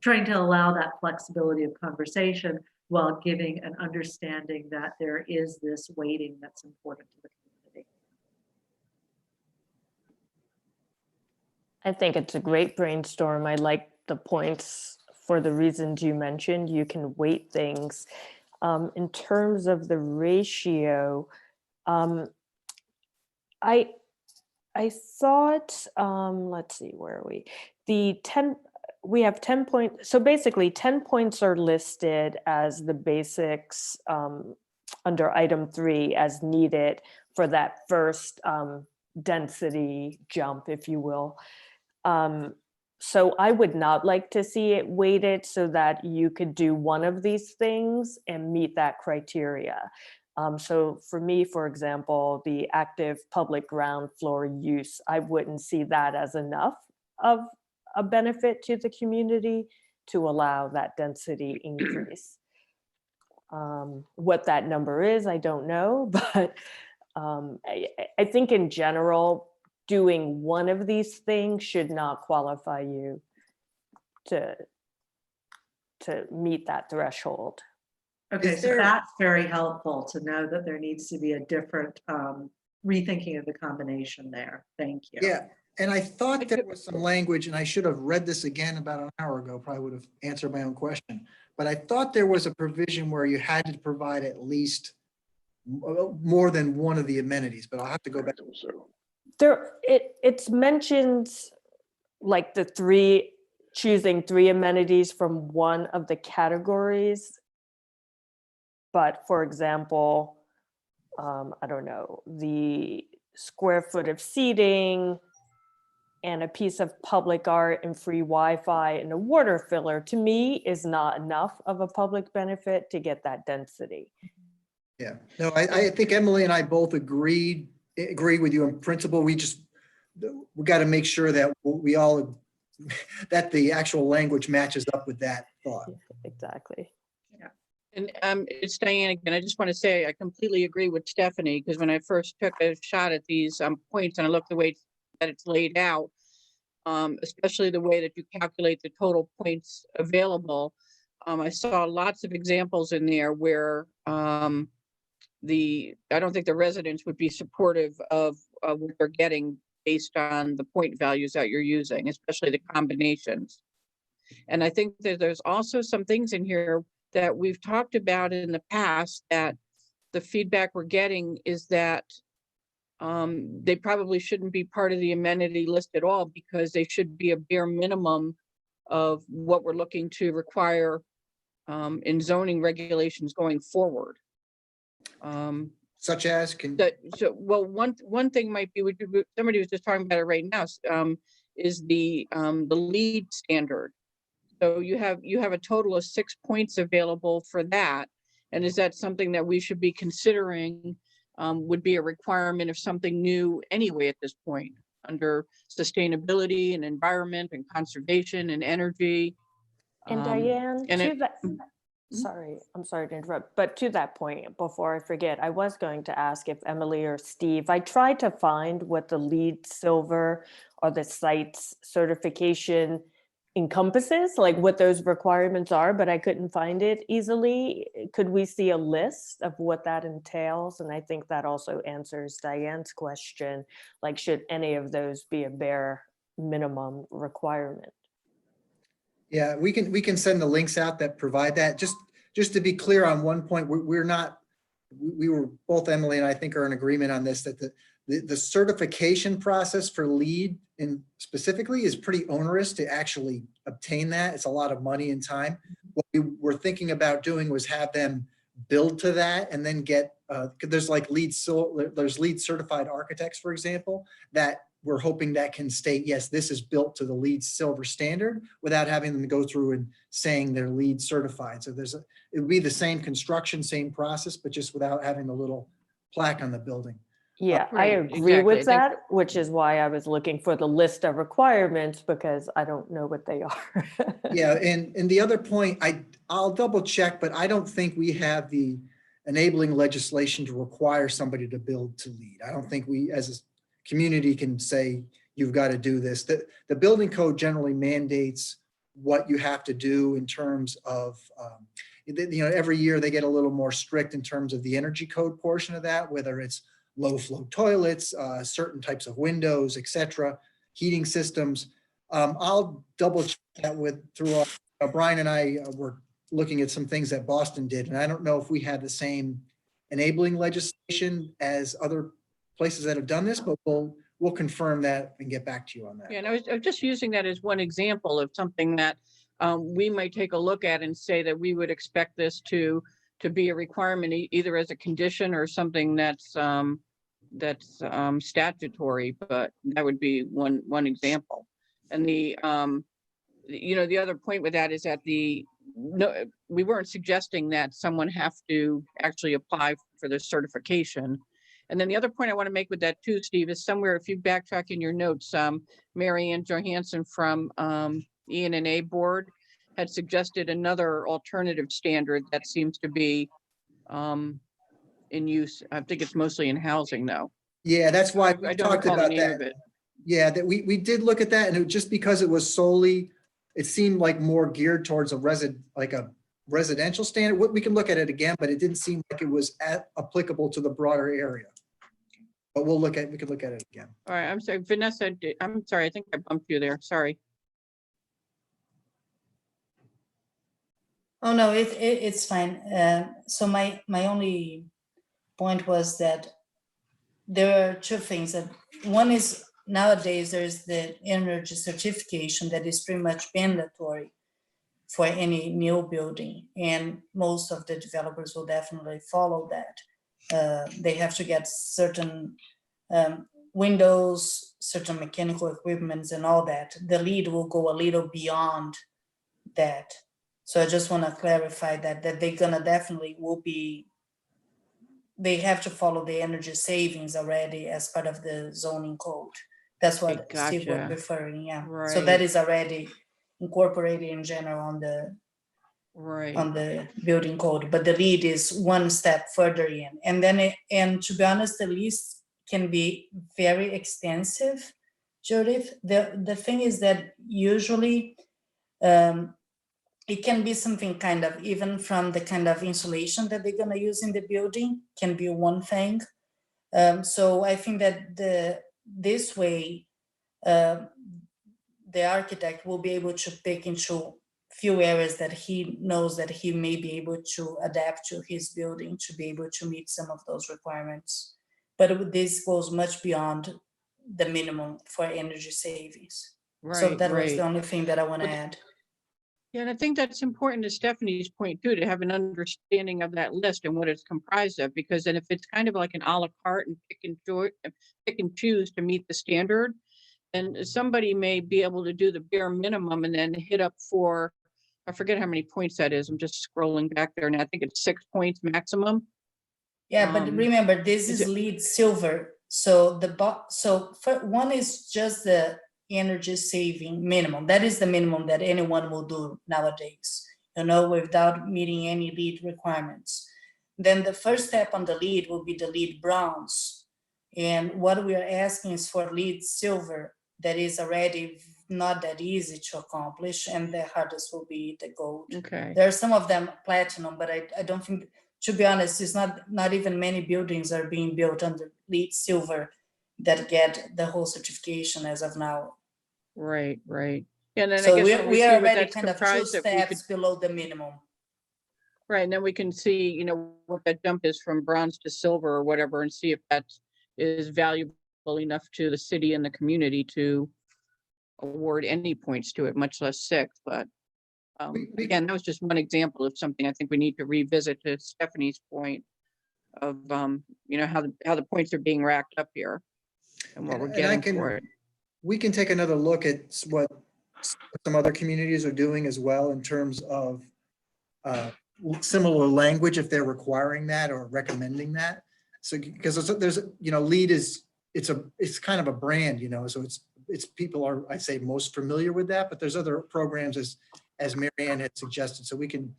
Speaker 5: trying to allow that flexibility of conversation while giving an understanding that there is this weighting that's important to the community.
Speaker 4: I think it's a great brainstorm. I like the points for the reasons you mentioned. You can weight things. In terms of the ratio, I thought, let's see, where are we? We have 10 points. So basically 10 points are listed as the basics under item 3 as needed for that first density jump, if you will. So I would not like to see it weighted so that you could do one of these things and meet that criteria. So for me, for example, the active public ground floor use, I wouldn't see that as enough of a benefit to the community to allow that density increase. What that number is, I don't know, but I think in general, doing one of these things should not qualify you to meet that threshold.
Speaker 5: Okay, so that's very helpful to know that there needs to be a different rethinking of the combination there. Thank you.
Speaker 2: Yeah, and I thought there was some language, and I should have read this again about an hour ago, probably would have answered my own question. But I thought there was a provision where you had to provide at least more than one of the amenities, but I'll have to go back.
Speaker 4: It's mentioned like choosing 3 amenities from one of the categories. But for example, I don't know, the square foot of seating and a piece of public art and free Wi-Fi and a water filler, to me, is not enough of a public benefit to get that density.
Speaker 2: Yeah, no, I think Emily and I both agree with you in principle. We got to make sure that that the actual language matches up with that thought.
Speaker 4: Exactly.
Speaker 8: And it's Diane again. I just want to say I completely agree with Stephanie, because when I first took a shot at these points and I looked the way that it's laid out, especially the way that you calculate the total points available, I saw lots of examples in there where I don't think the residents would be supportive of what they're getting based on the point values that you're using, especially the combinations. And I think that there's also some things in here that we've talked about in the past that the feedback we're getting is that they probably shouldn't be part of the amenity list at all, because they should be a bare minimum of what we're looking to require in zoning regulations going forward.
Speaker 2: Such as
Speaker 8: one thing might be, somebody was just talking about it right now, is the LEED standard. So you have a total of 6 points available for that. And is that something that we should be considering would be a requirement of something new anyway at this point under sustainability and environment and conservation and energy?
Speaker 4: And Diane, sorry, I'm sorry to interrupt, but to that point, before I forget, I was going to ask if Emily or Steve, I tried to find what the LEED Silver or the site's certification encompasses, like what those requirements are, but I couldn't find it easily. Could we see a list of what that entails? And I think that also answers Diane's question, like should any of those be a bare minimum requirement?
Speaker 2: Yeah, we can send the links out that provide that. Just to be clear on one point, we were both, Emily and I think, are in agreement on this, that the certification process for LEED specifically is pretty onerous to actually obtain that. It's a lot of money and time. What we were thinking about doing was have them build to that and then get, there's like there's LEED certified architects, for example, that we're hoping that can state, yes, this is built to the LEED silver standard without having them go through and saying they're LEED certified. So it would be the same construction, same process, but just without having the little plaque on the building.
Speaker 4: Yeah, I
Speaker 8: Right,
Speaker 4: agree
Speaker 8: exactly. I
Speaker 4: with
Speaker 8: think-
Speaker 4: that, which is why I was looking for the list of requirements because I don't know what they are.
Speaker 2: Yeah, and the other point, I'll double check, but I don't think we have the enabling legislation to require somebody to build to LEED. I don't think we as a community can say, you've got to do this. The building code generally mandates what you have to do in terms of, every year they get a little more strict in terms of the energy code portion of that, whether it's low flow toilets, certain types of windows, et cetera, heating systems. I'll double check that through Brian and I were looking at some things that Boston did, and I don't know if we had the same enabling legislation as other places that have done this, but we'll confirm that and get back to you on that.
Speaker 8: Yeah, and I was just using that as one example of something that we might take a look at and say that we would expect this to be a requirement either as a condition or something that's statutory, but that would be one example. And the other point with that is that we weren't suggesting that someone have to actually apply for the certification. And then the other point I want to make with that too, Steve, is somewhere, if you backtrack in your notes, Mary Ann Johansson from E&A board had suggested another alternative standard that seems to be in use. I think it's mostly in housing though.
Speaker 2: Yeah, that's why
Speaker 8: I
Speaker 2: we
Speaker 8: don't
Speaker 2: talked
Speaker 8: recall the
Speaker 2: about
Speaker 8: name
Speaker 2: that.
Speaker 8: of it.
Speaker 2: Yeah, that we did look at that, and just because it was solely, it seemed like more geared towards a residential standard. We can look at it again, but it didn't seem like it was applicable to the broader area. But we could look at it again.
Speaker 8: All right, I'm sorry, Vanessa, I'm sorry, I think I bumped you there, sorry.
Speaker 6: Oh, no, it's fine. So my only point was that there are two things. That one is nowadays there's the energy certification that is pretty much mandatory for any new building, and most of the developers will definitely follow that. They have to get certain windows, certain mechanical equipments and all that. The LEED will go a little beyond that. So I just want to clarify that they're gonna definitely they have to follow the energy savings already as part of the zoning code. That's what Steve was
Speaker 8: Gotcha.
Speaker 6: referring, yeah. So
Speaker 8: Right.
Speaker 6: that is already incorporated in general on the
Speaker 8: Right,
Speaker 6: building code, but the LEED is one step further in. And then, and to be honest, the list can be very extensive, Judith. The thing is that usually it can be something kind of, even from the kind of insulation that they're gonna use in the building can be one thing. So I think that this way, the architect will be able to pick into few areas that he knows that he may be able to adapt to his building to be able to meet some of those requirements. But this goes much beyond the minimum for energy savings. So
Speaker 8: right,
Speaker 6: that was the
Speaker 8: right.
Speaker 6: only thing that I want to
Speaker 8: But-
Speaker 6: add.
Speaker 8: Yeah, and I think that's important to Stephanie's point too, to have an understanding of that list and what it's comprised of, because then if it's kind of like an à la carte and pick and choose to meet the standard, then somebody may be able to do the bare minimum and then hit up for, I forget how many points that is. I'm just scrolling back there and I think it's 6 points maximum.
Speaker 6: Yeah, but remember, this
Speaker 8: is
Speaker 6: is LEED silver. So one is just the energy saving minimum. That is the minimum that anyone will do nowadays, without meeting any LEED requirements. Then the first step on the LEED will be the LEED bronze. And what we are asking is for LEED silver. That is already not that easy to accomplish, and the hardest will be the gold.
Speaker 8: Okay.
Speaker 6: There are some of them platinum, but I don't think, to be honest, it's not even many buildings are being built under LEED silver that get the whole certification as of now.
Speaker 8: Right, right. And then I
Speaker 6: So
Speaker 8: guess when
Speaker 6: we
Speaker 8: see
Speaker 6: are
Speaker 8: what
Speaker 6: already
Speaker 8: that's
Speaker 6: kind of 2
Speaker 8: comprised of, we could,
Speaker 6: steps below the minimum.
Speaker 8: right, and then we can see, what that jump is from bronze to silver or whatever, and see if that is valuable enough to the city and the community to award any points to it, much less 6, but Again, that was just one example of something I think we need to revisit, to Stephanie's point of, you know, how the points are being racked up here and what we're getting for it.
Speaker 2: We can take another look at what some other communities are doing as well in terms of similar language, if they're requiring that or recommending that. So, because there's, you know, LEED is, it's kind of a brand, you know, so it's people are, I'd say, most familiar with that, but there's other programs as Mary Ann had suggested. So we can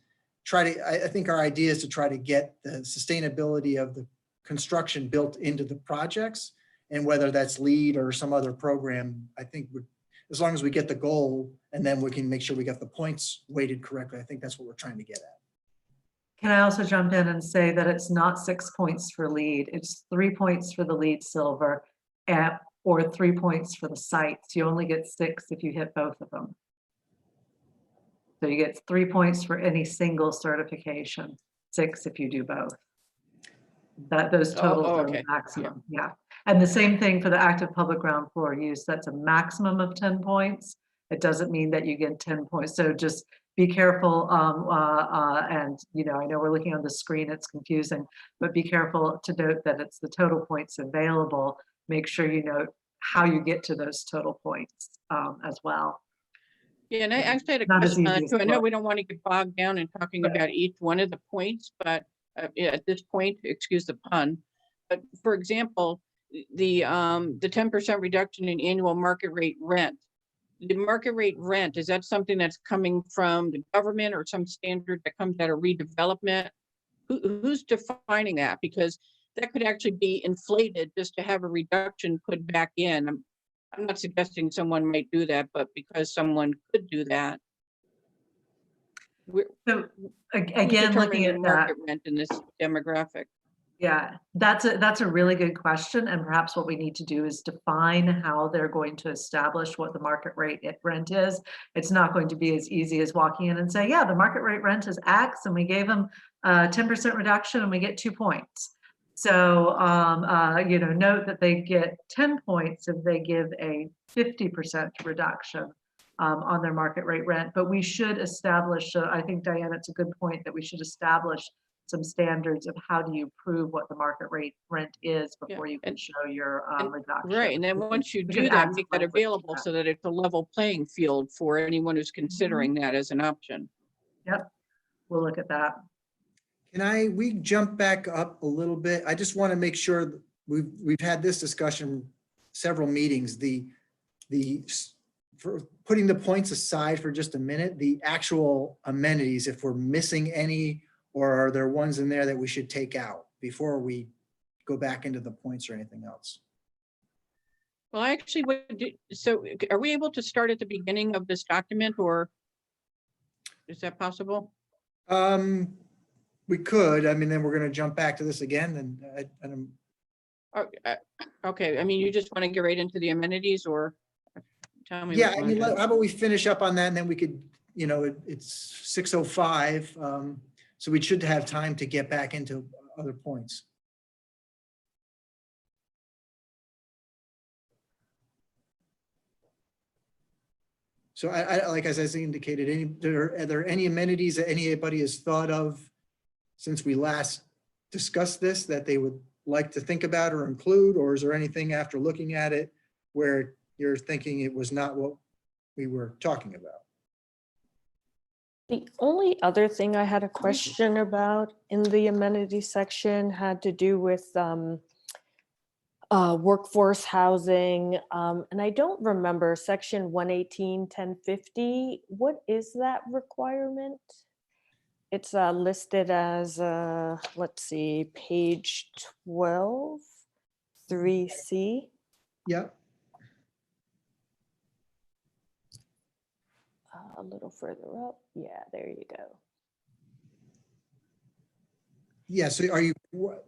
Speaker 2: try to, I think our idea is to try to get the sustainability of the construction built into the projects, and whether that's LEED or some other program, I think as long as we get the goal and then we can make sure we get the points weighted correctly, I think that's what we're trying to get at.
Speaker 5: Can I also jump in and say that it's not 6 points for LEED, it's 3 points for the LEED silver or 3 points for the sites. You only get 6 if you hit both of them. So you get 3 points for any single certification, 6 if you do both. Those totals are
Speaker 8: okay.
Speaker 5: the maximum, yeah. And the same thing for the active public ground floor use, that's a maximum of 10 points. It doesn't mean that you get 10 points. So just be careful, and you know, I know we're looking on the screen, it's confusing, but be careful to note that it's the total points available. Make sure you note how you get to those total points as well.
Speaker 8: Yeah, and I actually had a
Speaker 5: Not as
Speaker 8: question on
Speaker 5: easy
Speaker 8: that
Speaker 5: as
Speaker 8: too. I know
Speaker 5: well.
Speaker 8: we don't want to get bogged down in talking
Speaker 5: Right.
Speaker 8: about each one of the points, but yeah, at this point, excuse the pun, but for example, the 10% reduction in annual market rate rent. The market rate rent, is that something that's coming from the government or some standard that comes out of redevelopment? Who's defining that? Because that could actually be inflated just to have a reduction put back in. I'm not suggesting someone might do that, but because someone could do that.
Speaker 5: So
Speaker 8: Who's
Speaker 5: again, looking
Speaker 8: determining the
Speaker 5: at that,
Speaker 8: market rent in this demographic?
Speaker 5: yeah, that's a really good question. And perhaps what we need to do is define how they're going to establish what the market rate rent is. It's not going to be as easy as walking in and say, yeah, the market rate rent is X and we gave them a 10% reduction and we get 2 points. So, you know, note that they get 10 points if they give a 50% reduction on their market rate rent. But we should establish, I think, Diana, it's a good point that we should establish some standards of how do you prove what the market rate rent is before you can show your reduction.
Speaker 8: Right, and then once you
Speaker 5: We
Speaker 8: do
Speaker 5: can
Speaker 8: that,
Speaker 5: add
Speaker 8: make
Speaker 5: some
Speaker 8: that
Speaker 5: language to
Speaker 8: available
Speaker 5: that.
Speaker 8: so that it's a level playing field for anyone who's considering that as an option.
Speaker 5: Yep, we'll look at that.
Speaker 2: We jump back up a little bit? I just want to make sure that we've had this discussion several meetings, for putting the points aside for just a minute, the actual amenities, if we're missing any, or are there ones in there that we should take out before we go back into the points or anything else?
Speaker 8: Well, I actually would do, so are we able to start at the beginning of this document, or is that possible?
Speaker 2: We could. I mean, then we're going to jump back to this again, and
Speaker 8: Okay, I mean, you just want to get right into the amenities, or tell me.
Speaker 2: yeah,
Speaker 8: what you
Speaker 2: I mean,
Speaker 8: wanna do.
Speaker 2: how about we finish up on that, and then we could, you know, it's 6:05, so we should have time to get back into other points. So like as I indicated, are there any amenities that anybody has thought of since we last discussed this that they would like to think about or include, or is there anything after looking at it where you're thinking it was not what we were talking about?
Speaker 4: The only other thing I had a question about in the amenity section had to do with workforce housing. And I don't remember section 118-1050. What is that requirement? It's listed as, let's see, page 12, 3C.
Speaker 2: Yeah.
Speaker 4: A little further up. Yeah, there you go.
Speaker 2: Yeah, so are you,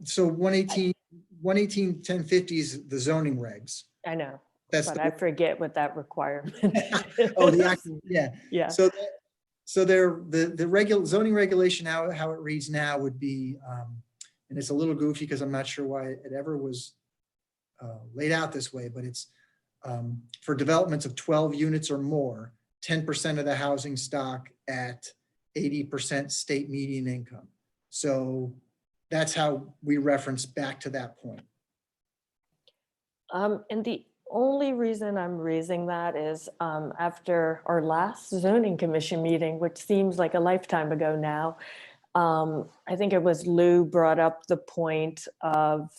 Speaker 2: so 118-1050 is the zoning regs.
Speaker 4: I know,
Speaker 2: That's
Speaker 4: but
Speaker 2: the,
Speaker 4: I forget what that requirement
Speaker 2: oh, the
Speaker 4: is.
Speaker 2: actual, yeah.
Speaker 4: Yeah.
Speaker 2: So the zoning regulation, how it reads now would be, and it's a little goofy because I'm not sure why it ever was laid out this way, but it's for developments of 12 units or more, 10% of the housing stock at 80% state median income. So that's how we reference back to that point.
Speaker 4: And the only reason I'm raising that is after our last zoning commission meeting, which seems like a lifetime ago now, I think it was Lou brought up the point of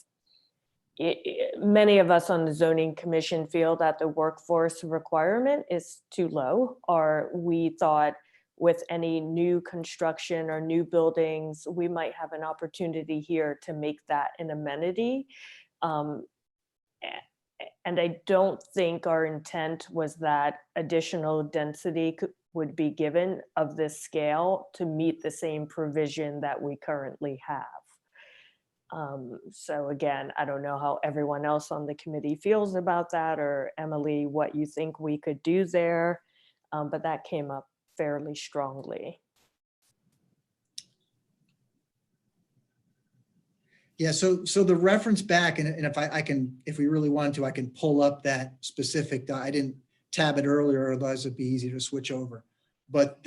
Speaker 4: many of us on the zoning commission feel that the workforce requirement is too low, or we thought with any new construction or new buildings, we might have an opportunity here to make that an amenity. And I don't think our intent was that additional density would be given of this scale to meet the same provision that we currently have. So again, I don't know how everyone else on the committee feels about that, or Emily, what you think we could do there, but that came up fairly strongly.
Speaker 2: Yeah, so the reference back, and if we really wanted to, I can pull up that specific, I didn't tab it earlier, otherwise it'd be easy to switch over. But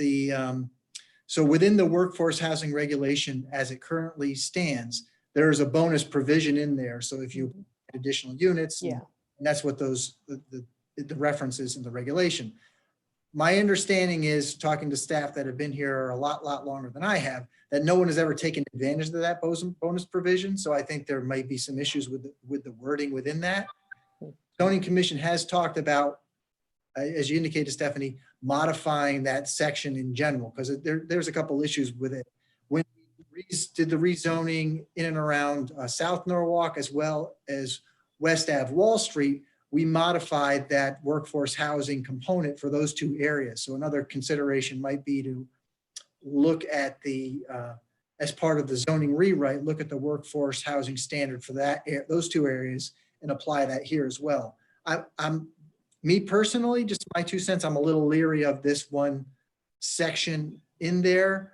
Speaker 2: so within the workforce housing regulation as it currently stands, there is a bonus provision in there. So if you add additional units,
Speaker 4: Yeah.
Speaker 2: and that's what those, the references in the regulation. My understanding is, talking to staff that have been here a lot longer than I have, that no one has ever taken advantage of that bonus provision. So I think there might be some issues with the wording within that. Zoning Commission has talked about, as you indicated, Stephanie, modifying that section in general, because there's a couple issues with it. When we did the rezoning in and around South Norwalk as well as West Ave Wall Street, we modified that workforce housing component for those two areas. So another consideration might be to look at the, as part of the zoning rewrite, look at the workforce housing standard for those two areas and apply that here as well. Me personally, just my 2 cents, I'm a little leery of this one section in there.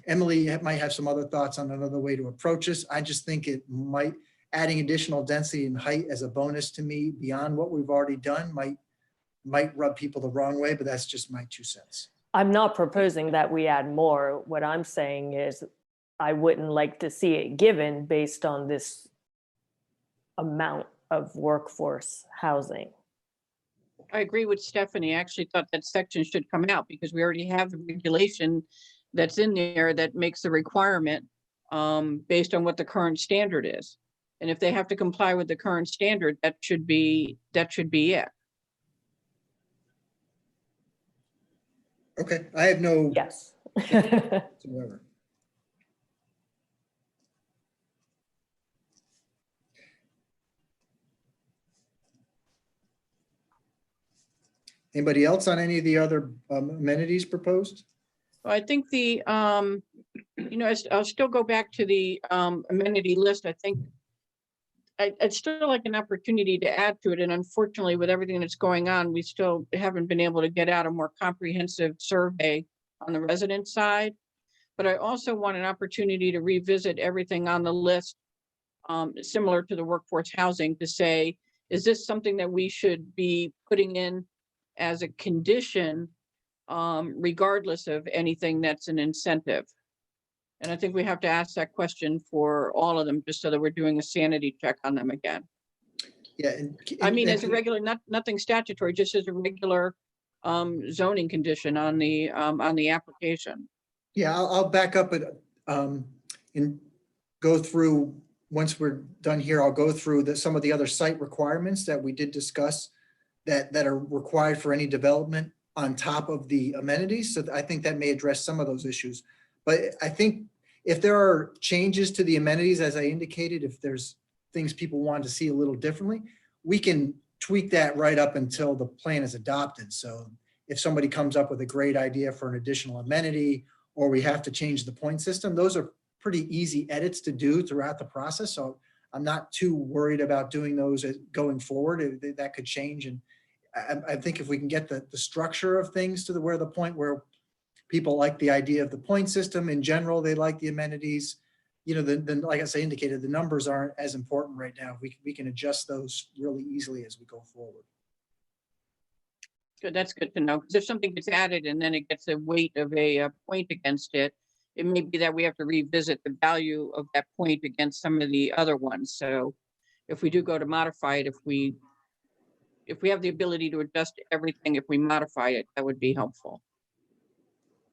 Speaker 2: Emily might have some other thoughts on another way to approach this. I just think it might, adding additional density and height as a bonus to me beyond what we've already done might rub people the wrong way, but that's just my 2 cents.
Speaker 4: I'm not proposing that we add more. What I'm saying is I wouldn't like to see it given based on this amount of workforce housing.
Speaker 8: I agree with Stephanie. I actually thought that section should come out because we already have the regulation that's in there that makes the requirement based on what the current standard is. And if they have to comply with the current standard, that should be it.
Speaker 2: Okay, I have no.
Speaker 4: Yes.
Speaker 2: Whatsoever. Anybody else on any of the other amenities proposed?
Speaker 8: Well, I think the, I'll still go back to the amenity list. I think I'd still like an opportunity to add to it. And unfortunately, with everything that's going on, we still haven't been able to get out a more comprehensive survey on the resident side. But I also want an opportunity to revisit everything on the list, similar to the workforce housing, to say, is this something that we should be putting in as a condition, regardless of anything that's an incentive? And I think we have to ask that question for all of them, just so that we're doing a sanity check on them again.
Speaker 2: Yeah.
Speaker 8: I mean, as a regular, nothing statutory, just as a regular zoning condition on the application.
Speaker 2: Yeah, I'll back up and go through, once we're done here, I'll go through some of the other site requirements that we did discuss that are required for any development on top of the amenities. So I think that may address some of those issues. But I think if there are changes to the amenities, as I indicated, if there's things people want to see a little differently, we can tweak that right up until the plan is adopted. So if somebody comes up with a great idea for an additional amenity, or we have to change the point system, those are pretty easy edits to do throughout the process. So I'm not too worried about doing those going forward. That could change. And I think if we can get the structure of things to the point where people like the idea of the point system in general, they like the amenities, then like I indicated, the numbers aren't as important right now. We can adjust those really easily as we go forward.
Speaker 8: Good, that's good to know, because if something gets added and then it gets a weight of a point against it, it may be that we have to revisit the value of that point against some of the other ones. So if we do go to modify it, if we have the ability to adjust everything, if we modify it, that would be helpful.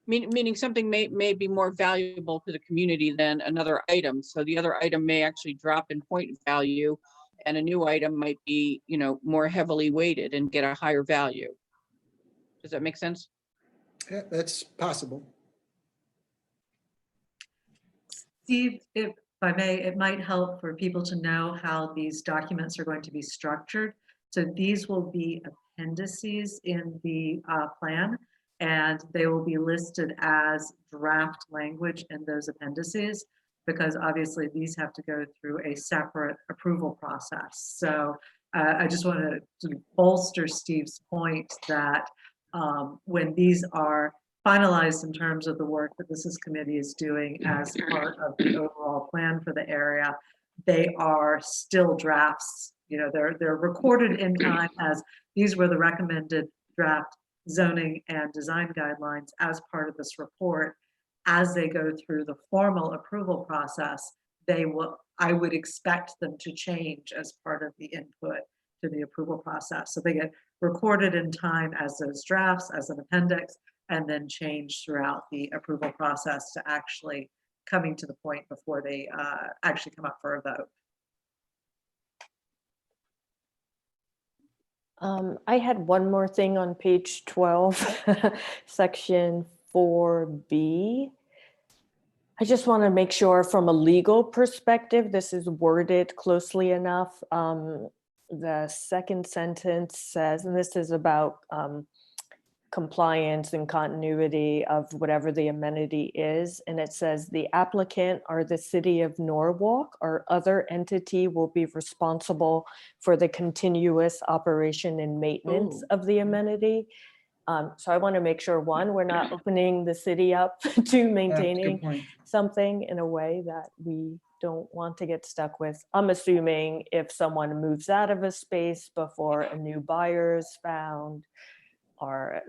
Speaker 8: Meaning something may be more valuable to the community than another item. So the other item may actually drop in point value, and a new item might be, you know, more heavily weighted and get a higher value. Does that make sense?
Speaker 2: Yeah, that's possible.
Speaker 5: Steve, if I may, it might help for people to know how these documents are going to be structured. So these will be appendices in the plan, and they will be listed as draft language in those appendices, because obviously these have to go through a separate approval process. So I just want to bolster Steve's point that when these are finalized in terms of the work that this committee is doing as part of the overall plan for the area, they are still drafts. You know, they're recorded in time as these were the recommended draft zoning and design guidelines as part of this report. As they go through the formal approval process, I would expect them to change as part of the input to the approval process. So they get recorded in time as those drafts, as an appendix, and then changed throughout the approval process to actually coming to the point before they actually come up for a vote.
Speaker 4: I had one more thing on page 12, section 4B. I just want to make sure from a legal perspective, this is worded closely enough. The second sentence says, and this is about compliance and continuity of whatever the amenity is. And it says the applicant or the city of Norwalk or other entity will be responsible for the continuous operation and maintenance of the amenity. So I want to make sure, one, we're not opening the city up to maintaining something in a way that we don't want to get stuck with. I'm assuming if someone moves out of a space before a new buyer is found,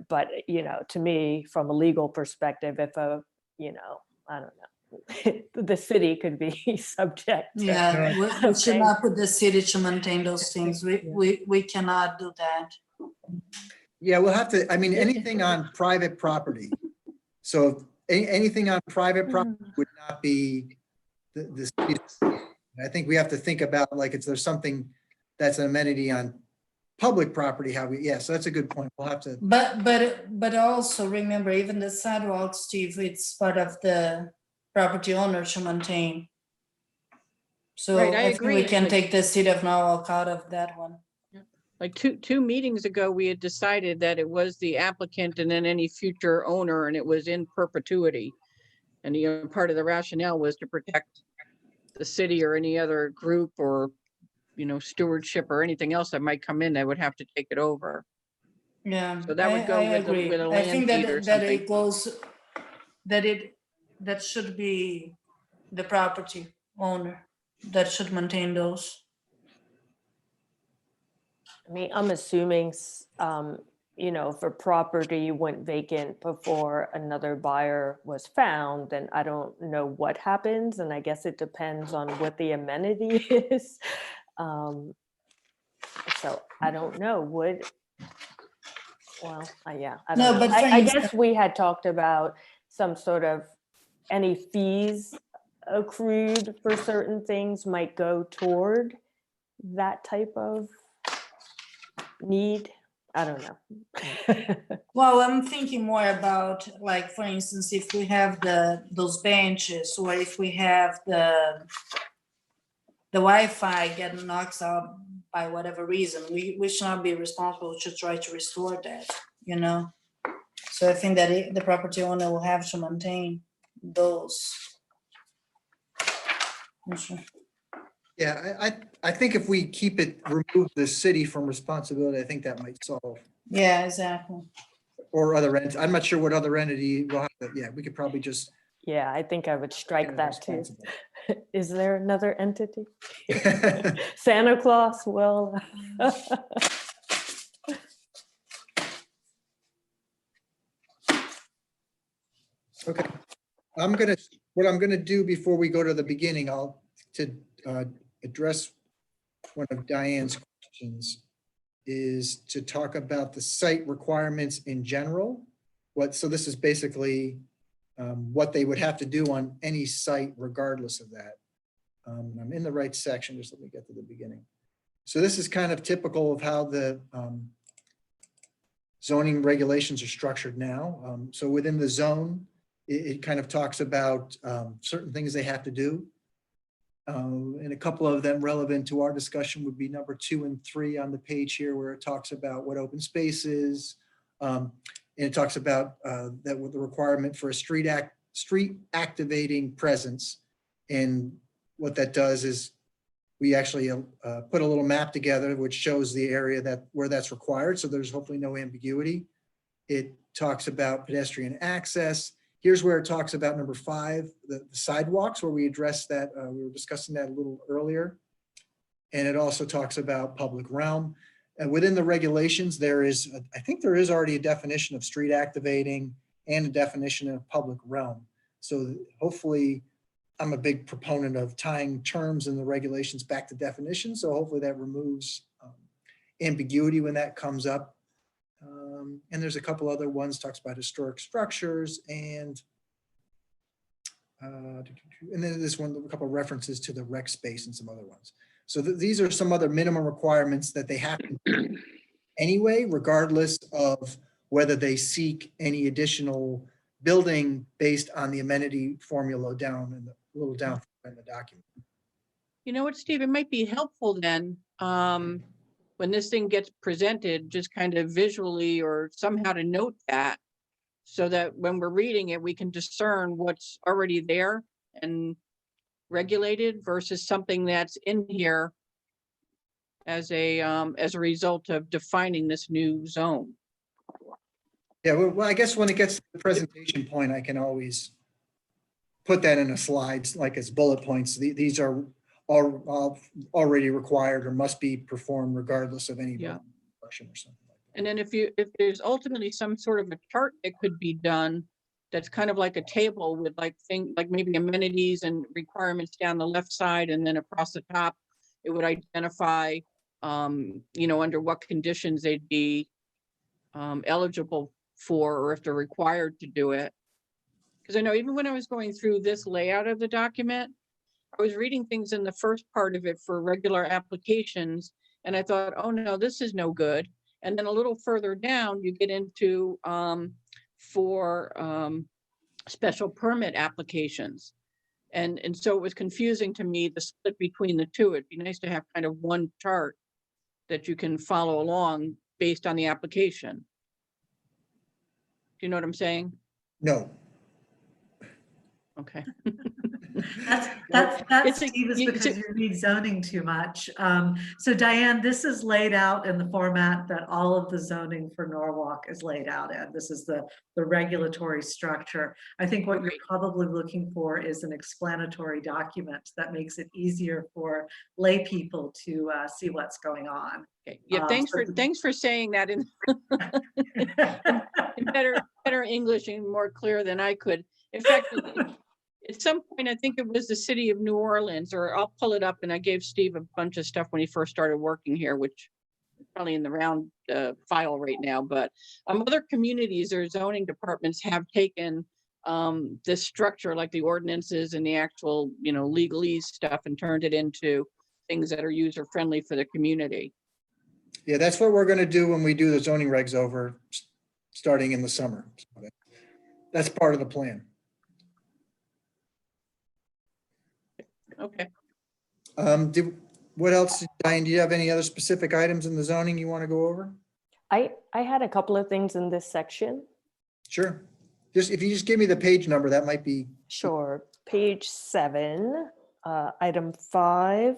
Speaker 4: but you know, to me, from a legal perspective, if I don't know, the city could be subject to.
Speaker 6: Yeah, we should
Speaker 4: Okay.
Speaker 6: not put the city to maintain those things. We cannot do that.
Speaker 2: Yeah, we'll have to, I mean, anything on private property. So anything on private property would not be the city. I think we have to think about, like, if there's something that's an amenity on public property, so that's a good point. We'll have to.
Speaker 6: But also remember, even the sidewalk, Steve, it's part of the property owner to maintain. So
Speaker 8: Right, I
Speaker 6: I think
Speaker 8: agree.
Speaker 6: we can take the city of Norwalk out of that one.
Speaker 8: Like two meetings ago, we had decided that it was the applicant and then any future owner, and it was in perpetuity. And part of the rationale was to protect the city or any other group or, stewardship or anything else that might come in that would have to take it over.
Speaker 6: Yeah,
Speaker 8: So that would go
Speaker 6: I
Speaker 8: with a
Speaker 6: agree.
Speaker 8: land
Speaker 6: I think
Speaker 8: deed or
Speaker 6: that
Speaker 8: something.
Speaker 6: it goes, that should be the property owner that should maintain those.
Speaker 4: I mean, I'm assuming, if a property went vacant before another buyer was found, then I don't know what happens. And I guess it depends on what the amenity is. So I don't know, I don't know.
Speaker 6: But
Speaker 4: I guess we had talked about some sort of any fees accrued for certain things might go toward that type of need. I don't know.
Speaker 6: Well, I'm thinking more about, like, for instance, if we have those benches, or if we have the Wi-Fi getting knocked out by whatever reason, we should not be responsible to try to restore that, So I think that the property owner will have to maintain those.
Speaker 2: Yeah, I think if we remove the city from responsibility, I think that might solve.
Speaker 6: Yeah, exactly.
Speaker 2: Or other entities. I'm not sure what other entity will have to, we could probably just.
Speaker 4: Yeah, I think I would strike that too. Is there another entity? Santa Claus will.
Speaker 2: Okay. What I'm gonna do before we go to the beginning, to address one of Diane's questions is to talk about the site requirements in general. So this is basically what they would have to do on any site regardless of that. I'm in the right section, just let me get to the beginning. So this is kind of typical of how the zoning regulations are structured now. So within the zone, it kind of talks about certain things they have to do. And a couple of them relevant to our discussion would be number 2 and 3 on the page here, where it talks about what open space is. And it talks about that with the requirement for a street activating presence. And what that does is we actually put a little map together which shows the area where that's required. So there's hopefully no ambiguity. It talks about pedestrian access. Here's where it talks about number 5, the sidewalks, where we addressed that. We were discussing that a little earlier. And it also talks about public realm. And within the regulations, I think there is already a definition of street activating and a definition of public realm. So hopefully, I'm a big proponent of tying terms in the regulations back to definitions. So hopefully that removes ambiguity when that comes up. And there's a couple other ones, talks about historic structures and then this one, a couple of references to the rec space and some other ones. So these are some other minimum requirements that they have to do anyway, regardless of whether they seek any additional building based on the amenity formula down in the little down in the document.
Speaker 8: You know what, Steve, it might be helpful then, when this thing gets presented, just kind of visually or somehow to note that, so that when we're reading it, we can discern what's already there and regulated versus something that's in here as a result of defining this new zone.
Speaker 2: Yeah, well, I guess when it gets to the presentation point, I can always put that in a slide, like as bullet points. These are all already required or must be performed regardless of any question or something like that.
Speaker 8: And then if there's ultimately some sort of a chart that could be done, that's kind of like a table with like maybe amenities and requirements down the left side, and then across the top, it would identify, under what conditions they'd be eligible for, or if they're required to do it. Because I know even when I was going through this layout of the document, I was reading things in the first part of it for regular applications, and I thought, oh no, this is no good. And then a little further down, you get into for special permit applications. And so it was confusing to me, the split between the two. It'd be nice to have kind of one chart that you can follow along based on the application. Do you know what I'm saying?
Speaker 2: No.
Speaker 8: Okay.
Speaker 5: That's
Speaker 8: Steve,
Speaker 5: Steve, is because you read zoning too much. So Diane, this is laid out in the format that all of the zoning for Norwalk is laid out in. This is the regulatory structure. I think what you're probably looking for is an explanatory document that makes it easier for lay people to see what's going on.
Speaker 8: Okay. Yeah, thanks for saying that in better English and more clear than I could. In fact, at some point, I think it was the city of New Orleans, or I'll pull it up, and I gave Steve a bunch of stuff when he first started working here, which is probably in the round file right now. But other communities or zoning departments have taken this structure, like the ordinances and the actual, legalese stuff, and turned it into things that are user friendly for the community.
Speaker 2: Yeah, that's what we're going to do when we do the zoning regs over starting in the summer. That's part of the plan.
Speaker 8: Okay.
Speaker 2: What else, Diane, do you have any other specific items in the zoning you want to go over?
Speaker 4: I had a couple of things in this section.
Speaker 2: Sure. If you just give me the page number, that might be.
Speaker 4: Sure. Page 7, item 5,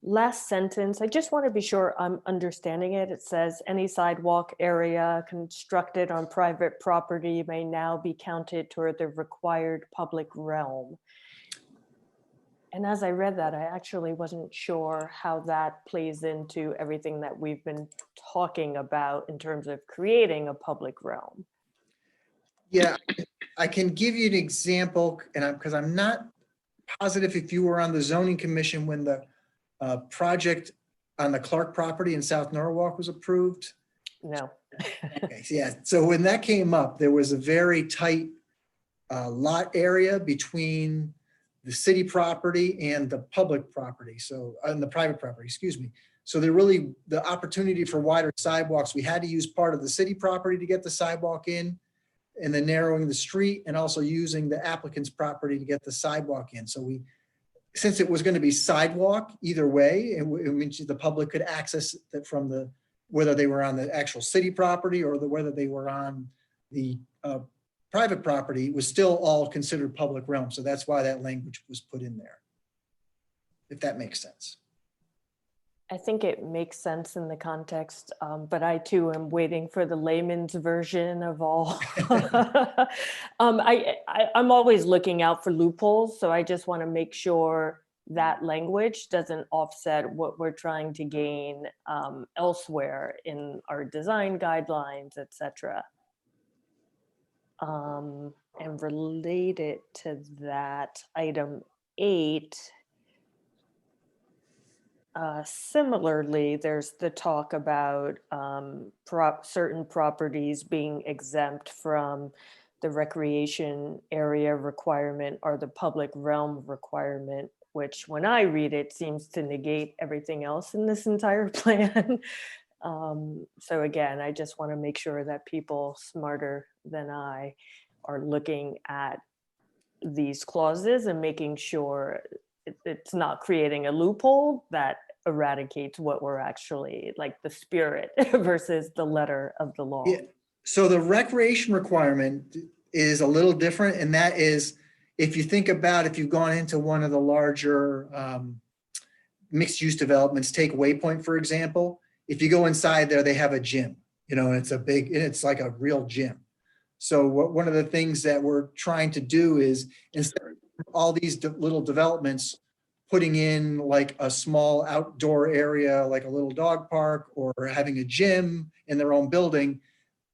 Speaker 4: last sentence. I just want to be sure I'm understanding it. It says any sidewalk area constructed on private property may now be counted toward the required public realm. And as I read that, I actually wasn't sure how that plays into everything that we've been talking about in terms of creating a public realm.
Speaker 2: Yeah, I can give you an example, and because I'm not positive if you were on the zoning commission when the project on the Clark property in South Norwalk was approved.
Speaker 4: No.
Speaker 2: Okay, so yeah, so when that came up, there was a very tight lot area between the city property and the public property, so, and the private property, excuse me. So there really, the opportunity for wider sidewalks, we had to use part of the city property to get the sidewalk in, and then narrowing the street, and also using the applicant's property to get the sidewalk in. So we, since it was going to be sidewalk either way, it means the public could access it from the, whether they were on the actual city property or whether they were on the private property, was still all considered public realm. So that's why that language was put in there, if that makes sense.
Speaker 4: I think it makes sense in the context, but I too am waiting for the layman's version of all. I'm always looking out for loopholes, so I just want to make sure that language doesn't offset what we're trying to gain elsewhere in our design guidelines, etc. And related to that, item 8. Similarly, there's the talk about certain properties being exempt from the recreation area requirement or the public realm requirement, which when I read it seems to negate everything else in this entire plan. So again, I just want to make sure that people smarter than I are looking at these clauses and making sure it's not creating a loophole that eradicates what we're actually, like the spirit versus the letter of the law.
Speaker 2: Yeah. So the recreation requirement is a little different, and that is, if you think about, if you've gone into one of the larger mixed-use developments, take Waypoint, for example. If you go inside there, they have a gym, and it's a big, and it's like a real gym. So one of the things that we're trying to do is, instead of all these little developments putting in like a small outdoor area, like a little dog park, or having a gym in their own building,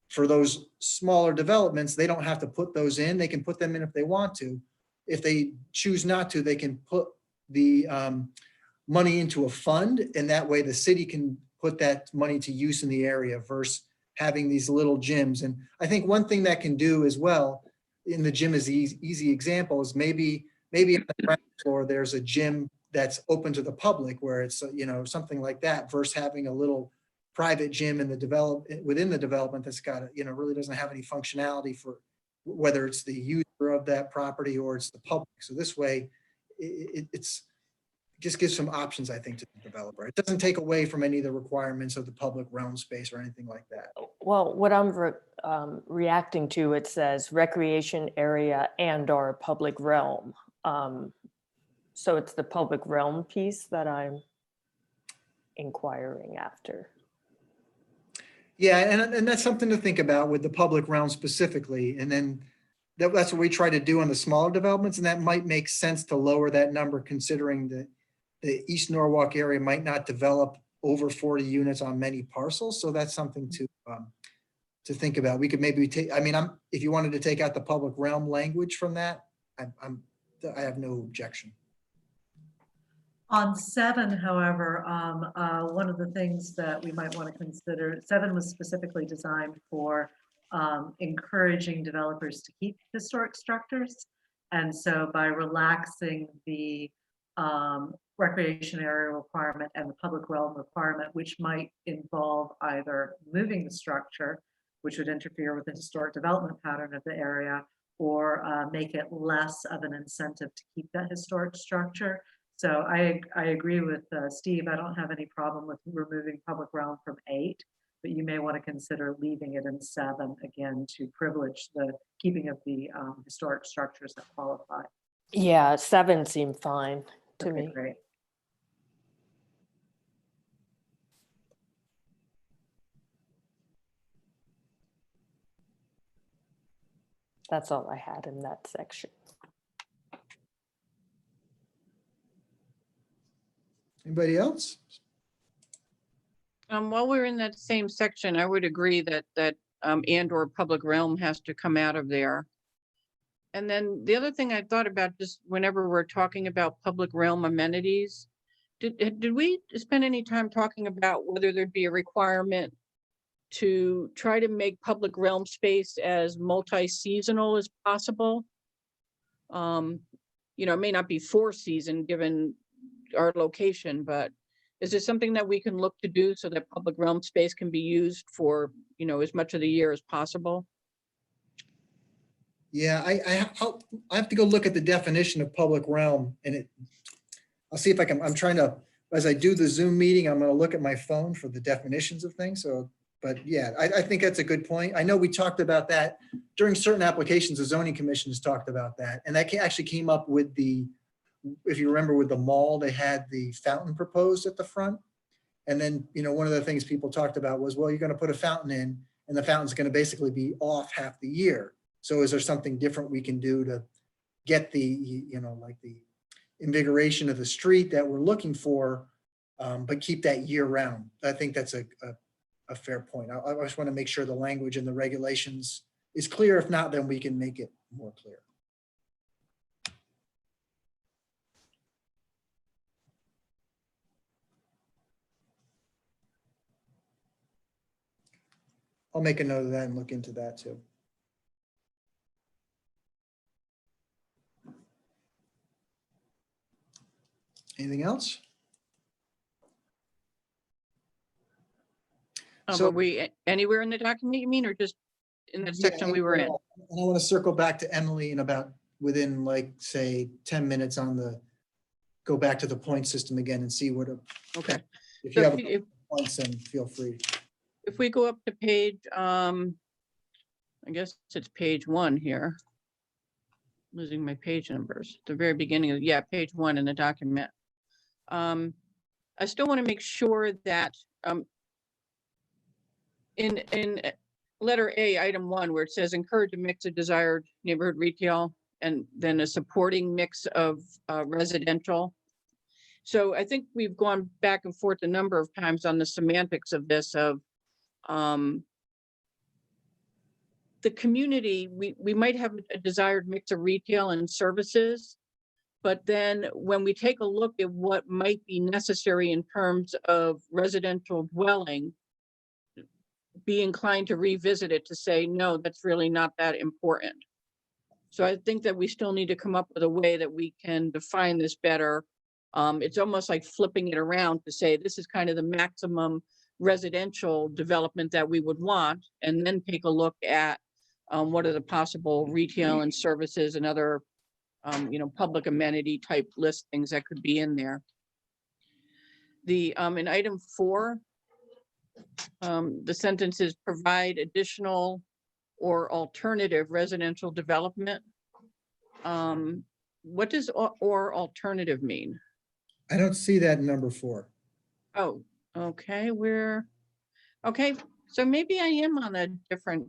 Speaker 2: for those smaller developments, they don't have to put those in. They can put them in if they want to. If they choose not to, they can put the money into a fund, and that way the city can put that money to use in the area versus having these little gyms. And I think one thing that can do as well, in the gym is the easy example, is maybe on the ground floor, there's a gym that's open to the public where it's, something like that, versus having a little private gym in the within the development that's got, really doesn't have any functionality for whether it's the user of that property or it's the public. So this way, it's just gives some options, I think, to the developer. It doesn't take away from any of the requirements of the public realm space or anything like that.
Speaker 4: Well, what I'm reacting to, it says recreation area and/or public realm. So it's the public realm piece that I'm inquiring after.
Speaker 2: Yeah, and that's something to think about with the public realm specifically. And then that's what we try to do on the smaller developments. And that might make sense to lower that number, considering that the East Norwalk area might not develop over 40 units on many parcels. So that's something to think about. We could maybe take, if you wanted to take out the public realm language from that, I have no objection.
Speaker 5: On 7, however, one of the things that we might want to consider, 7 was specifically designed for encouraging developers to keep historic structures. And so by relaxing the recreation area requirement and the public realm requirement, which might involve either moving the structure, which would interfere with the historic development pattern of the area, or make it less of an incentive to keep that historic structure. So I agree with Steve. I don't have any problem with removing public realm from 8, but you may want to consider leaving it in 7 again to privilege the keeping of the historic structures that qualify.
Speaker 4: Yeah, 7 seemed fine to me.
Speaker 5: Great.
Speaker 4: That's all I had in that section.
Speaker 2: Anybody else?
Speaker 8: While we're in that same section, I would agree that and/or public realm has to come out of there. And then the other thing I thought about, just whenever we're talking about public realm amenities, did we spend any time talking about whether there'd be a requirement to try to make public realm space as multi-seasonal as possible? You know, it may not be 4-season given our location, but is this something that we can look to do so that public realm space can be used for, you know, as much of the year as possible?
Speaker 2: Yeah, I have to go look at the definition of public realm and I'll see if I can, I'm trying to, as I do the Zoom meeting, I'm going to look at my phone for the definitions of things. So, but yeah, I think that's a good point. I know we talked about that during certain applications, the zoning commission has talked about that. And that actually came up with the, if you remember with the mall, they had the fountain proposed at the front. And then, you know, one of the things people talked about was, well, you're going to put a fountain in and the fountain's going to basically be off half the year. So is there something different we can do to get the, you know, like the invigoration of the street that we're looking for, but keep that year round? I think that's a fair point. I just want to make sure the language and the regulations is clear. If not, then we can make it more clear. I'll make a note of that and look into that too. Anything else? So-
Speaker 8: Were we anywhere in the document, you mean, or just in the
Speaker 2: Yeah,
Speaker 8: section we were in?
Speaker 2: And I want to circle back to Emily in about within like, say, 10 minutes on the, go back to the point system again and see what,
Speaker 8: Okay.
Speaker 2: if
Speaker 8: So
Speaker 2: you have
Speaker 8: if
Speaker 2: points, then feel free.
Speaker 8: if we go up to page, I guess it's page 1 here. Losing my page numbers, the very beginning of, yeah, page 1 in the document. I still want to make sure that in letter A, item 1, where it says encourage a mix of desired neighborhood retail and then a supporting mix of residential. So I think we've gone back and forth a number of times on the semantics of this, of the community, we might have a desired mix of retail and services, but then when we take a look at what might be necessary in terms of residential dwelling, be inclined to revisit it to say, no, that's really not that important. So I think that we still need to come up with a way that we can define this better. It's almost like flipping it around to say, this is kind of the maximum residential development that we would want, and then take a look at what are the possible retail and services and other you know, public amenity type listings that could be in there. The in item 4, the sentence is provide additional or alternative residential development. What does or alternative mean?
Speaker 2: I don't see that in number 4.
Speaker 8: Oh, okay, okay, so maybe I am on a different.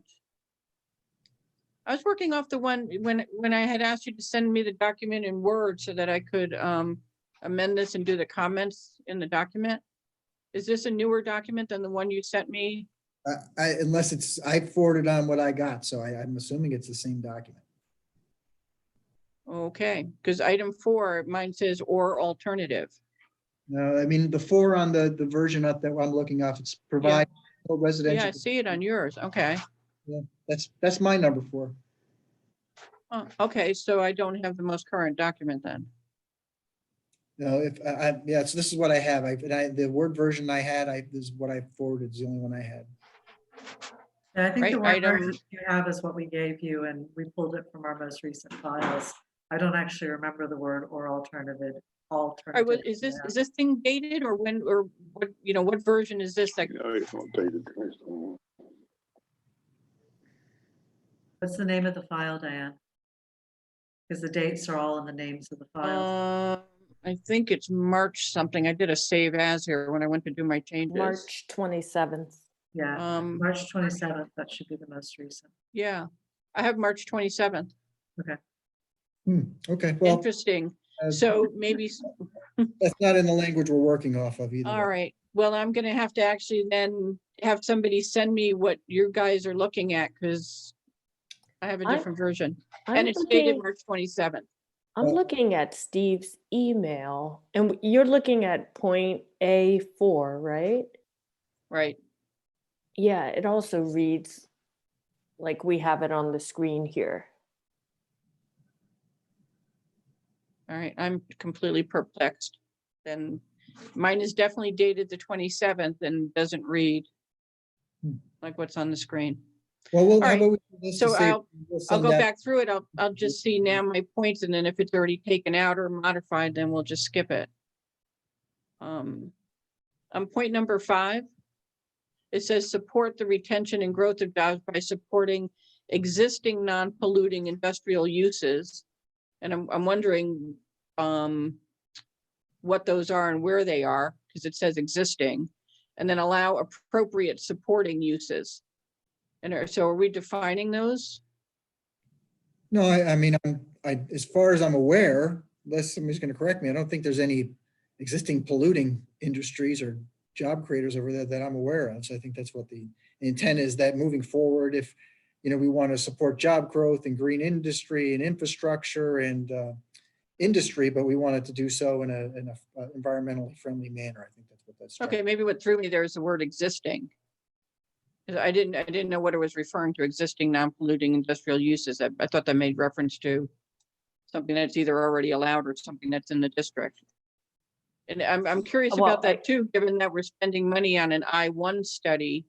Speaker 8: I was working off the one when I had asked you to send me the document in Word so that I could amend this and do the comments in the document. Is this a newer document than the one you sent me?
Speaker 2: Unless it's, I forwarded on what I got, so I'm assuming it's the same document.
Speaker 8: Okay, because item 4, mine says or alternative.
Speaker 2: No, I mean, the 4 on the version up that I'm looking off, it's provide residential.
Speaker 8: Yeah, I see it on yours. Okay.
Speaker 2: Yeah, that's my number 4.
Speaker 8: Oh, okay, so I don't have the most current document then.
Speaker 2: No, if yeah, so this is what I have. The Word version I had, this is what I forwarded, is the only one I had.
Speaker 5: And I think the
Speaker 8: Right,
Speaker 5: one version you have is what we gave you, and we pulled it from our most recent files. I don't actually remember the word or alternative.
Speaker 8: Is this thing dated, or when, or what, you know, what version is this? Like,
Speaker 3: No, it's not dated.
Speaker 5: What's the name of the file, Diane? Because the dates are all in the names of the files.
Speaker 8: I think it's March something. I did a save as here when I went to do my changes.
Speaker 4: March 27th.
Speaker 5: Yeah, March 27th, that should be the most recent.
Speaker 8: Yeah, I have March 27th.
Speaker 2: Okay, well,
Speaker 8: Interesting. So maybe,
Speaker 2: that's not in the language we're working off of either.
Speaker 8: all right. Well, I'm gonna have to actually then have somebody send me what you guys are looking at, because I have a
Speaker 4: I'm-
Speaker 8: different version.
Speaker 4: I'm
Speaker 8: And it's dated
Speaker 4: looking-
Speaker 8: March 27th.
Speaker 4: I'm looking at Steve's email, and you're looking at point A4, right?
Speaker 8: Right.
Speaker 4: Yeah, it also reads like we have it on the screen here.
Speaker 8: All right. I'm completely perplexed. Then mine is definitely dated the 27th and doesn't read like what's on the screen.
Speaker 2: Well,
Speaker 8: All
Speaker 2: how
Speaker 8: right.
Speaker 2: about we do this to
Speaker 8: So
Speaker 2: say
Speaker 8: I'll
Speaker 2: we'll
Speaker 8: I'll
Speaker 2: send
Speaker 8: go
Speaker 2: that-
Speaker 8: back through it. I'll just see now my points, and then if it's already taken out or modified, then we'll just skip it. On point number 5, it says support the retention and growth of jobs by supporting existing non-polluting industrial uses. And I'm wondering what those are and where they are, because it says existing, and then allow appropriate supporting uses. And so are we defining those?
Speaker 2: No, I mean, as far as I'm aware, unless somebody's going to correct me, I don't think there's any existing polluting industries or job creators over there that I'm aware of. So I think that's what the intent is, that moving forward, if, we want to support job growth and green industry and infrastructure and industry, but we wanted to do so in a environmentally friendly manner. I think that's what that's.
Speaker 8: Okay, maybe what threw me there is the word existing. 'Cause I didn't know what it was referring to, existing non-polluting industrial uses. I thought that made reference to something that's either already allowed or something that's in the district. And I'm curious
Speaker 4: Well,
Speaker 8: about that too, given that we're spending money on an I-1 study.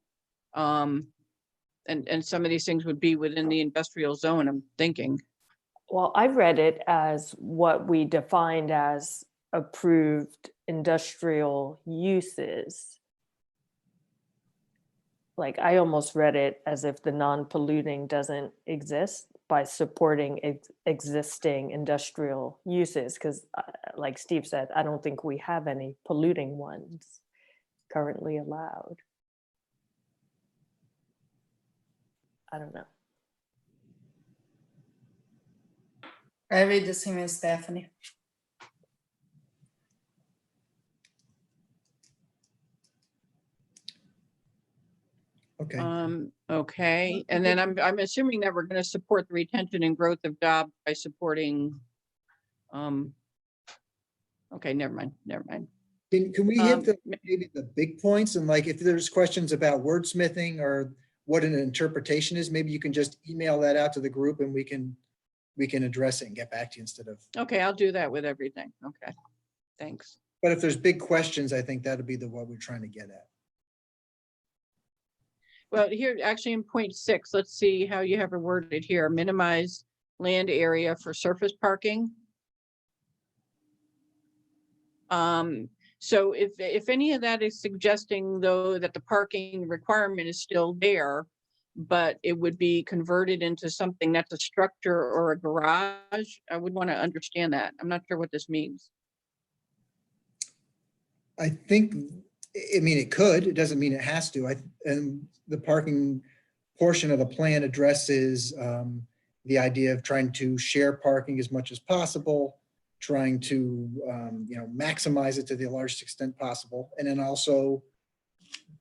Speaker 8: And some of these things would be within the industrial zone, I'm thinking.
Speaker 4: Well, I read it as what we defined as approved industrial uses. Like I almost read it as if the non-polluting doesn't exist by supporting existing industrial uses. Because like Steve said, I don't think we have any polluting ones currently allowed. I don't know.
Speaker 6: I read the same as Stephanie.
Speaker 2: Okay.
Speaker 8: Okay, and then I'm assuming that we're going to support the retention and growth of jobs by supporting. Okay, never mind.
Speaker 2: Can we hit
Speaker 8: Um,
Speaker 2: maybe the big points, and like if there's questions about wordsmithing or what an interpretation is, maybe you can just email that out to the group and we can address it and get back to you instead of.
Speaker 8: Okay, I'll do that with everything. Okay, thanks.
Speaker 2: But if there's big questions, I think that'll be what we're trying to get at.
Speaker 8: Well, here, actually in point 6, let's see how you have it worded here. Minimize land area for surface parking. So if any of that is suggesting though that the parking requirement is still there, but it would be converted into something that's a structure or a garage, I would want to understand that. I'm not sure what this means.
Speaker 2: I think, it could, it doesn't mean it has to. And the parking portion of the plan addresses the idea of trying to share parking as much as possible, trying to, maximize it to the largest extent possible. And then also,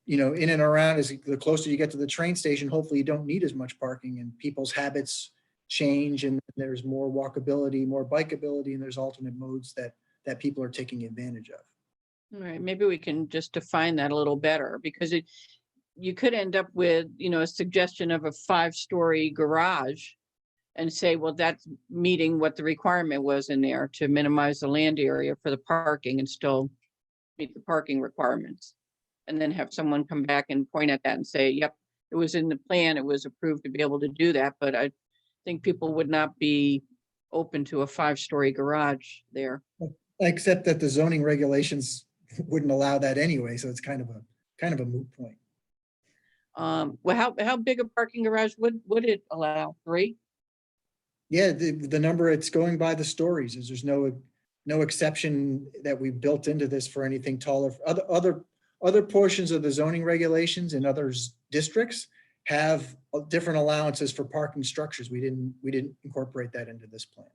Speaker 2: in and around, as the closer you get to the train station, hopefully you don't need as much parking and people's habits change and there's more walkability, more bikeability, and there's alternate modes that people are taking advantage of.
Speaker 8: All right, maybe we can just define that a little better, because you could end up with, a suggestion of a 5-story garage and say, well, that's meeting what the requirement was in there to minimize the land area for the parking and still meet the parking requirements. And then have someone come back and point at that and say, yep, it was in the plan, it was approved to be able to do that. But I think people would not be open to a 5-story garage there.
Speaker 2: Except that the zoning regulations wouldn't allow that anyway, so it's kind of a moot point.
Speaker 8: Well, how big a parking garage would it allow? 3?
Speaker 2: Yeah, the number it's going by the stories is there's no exception that we built into this for anything taller. Other portions of the zoning regulations in other districts have different allowances for parking structures. We didn't incorporate that into this plan.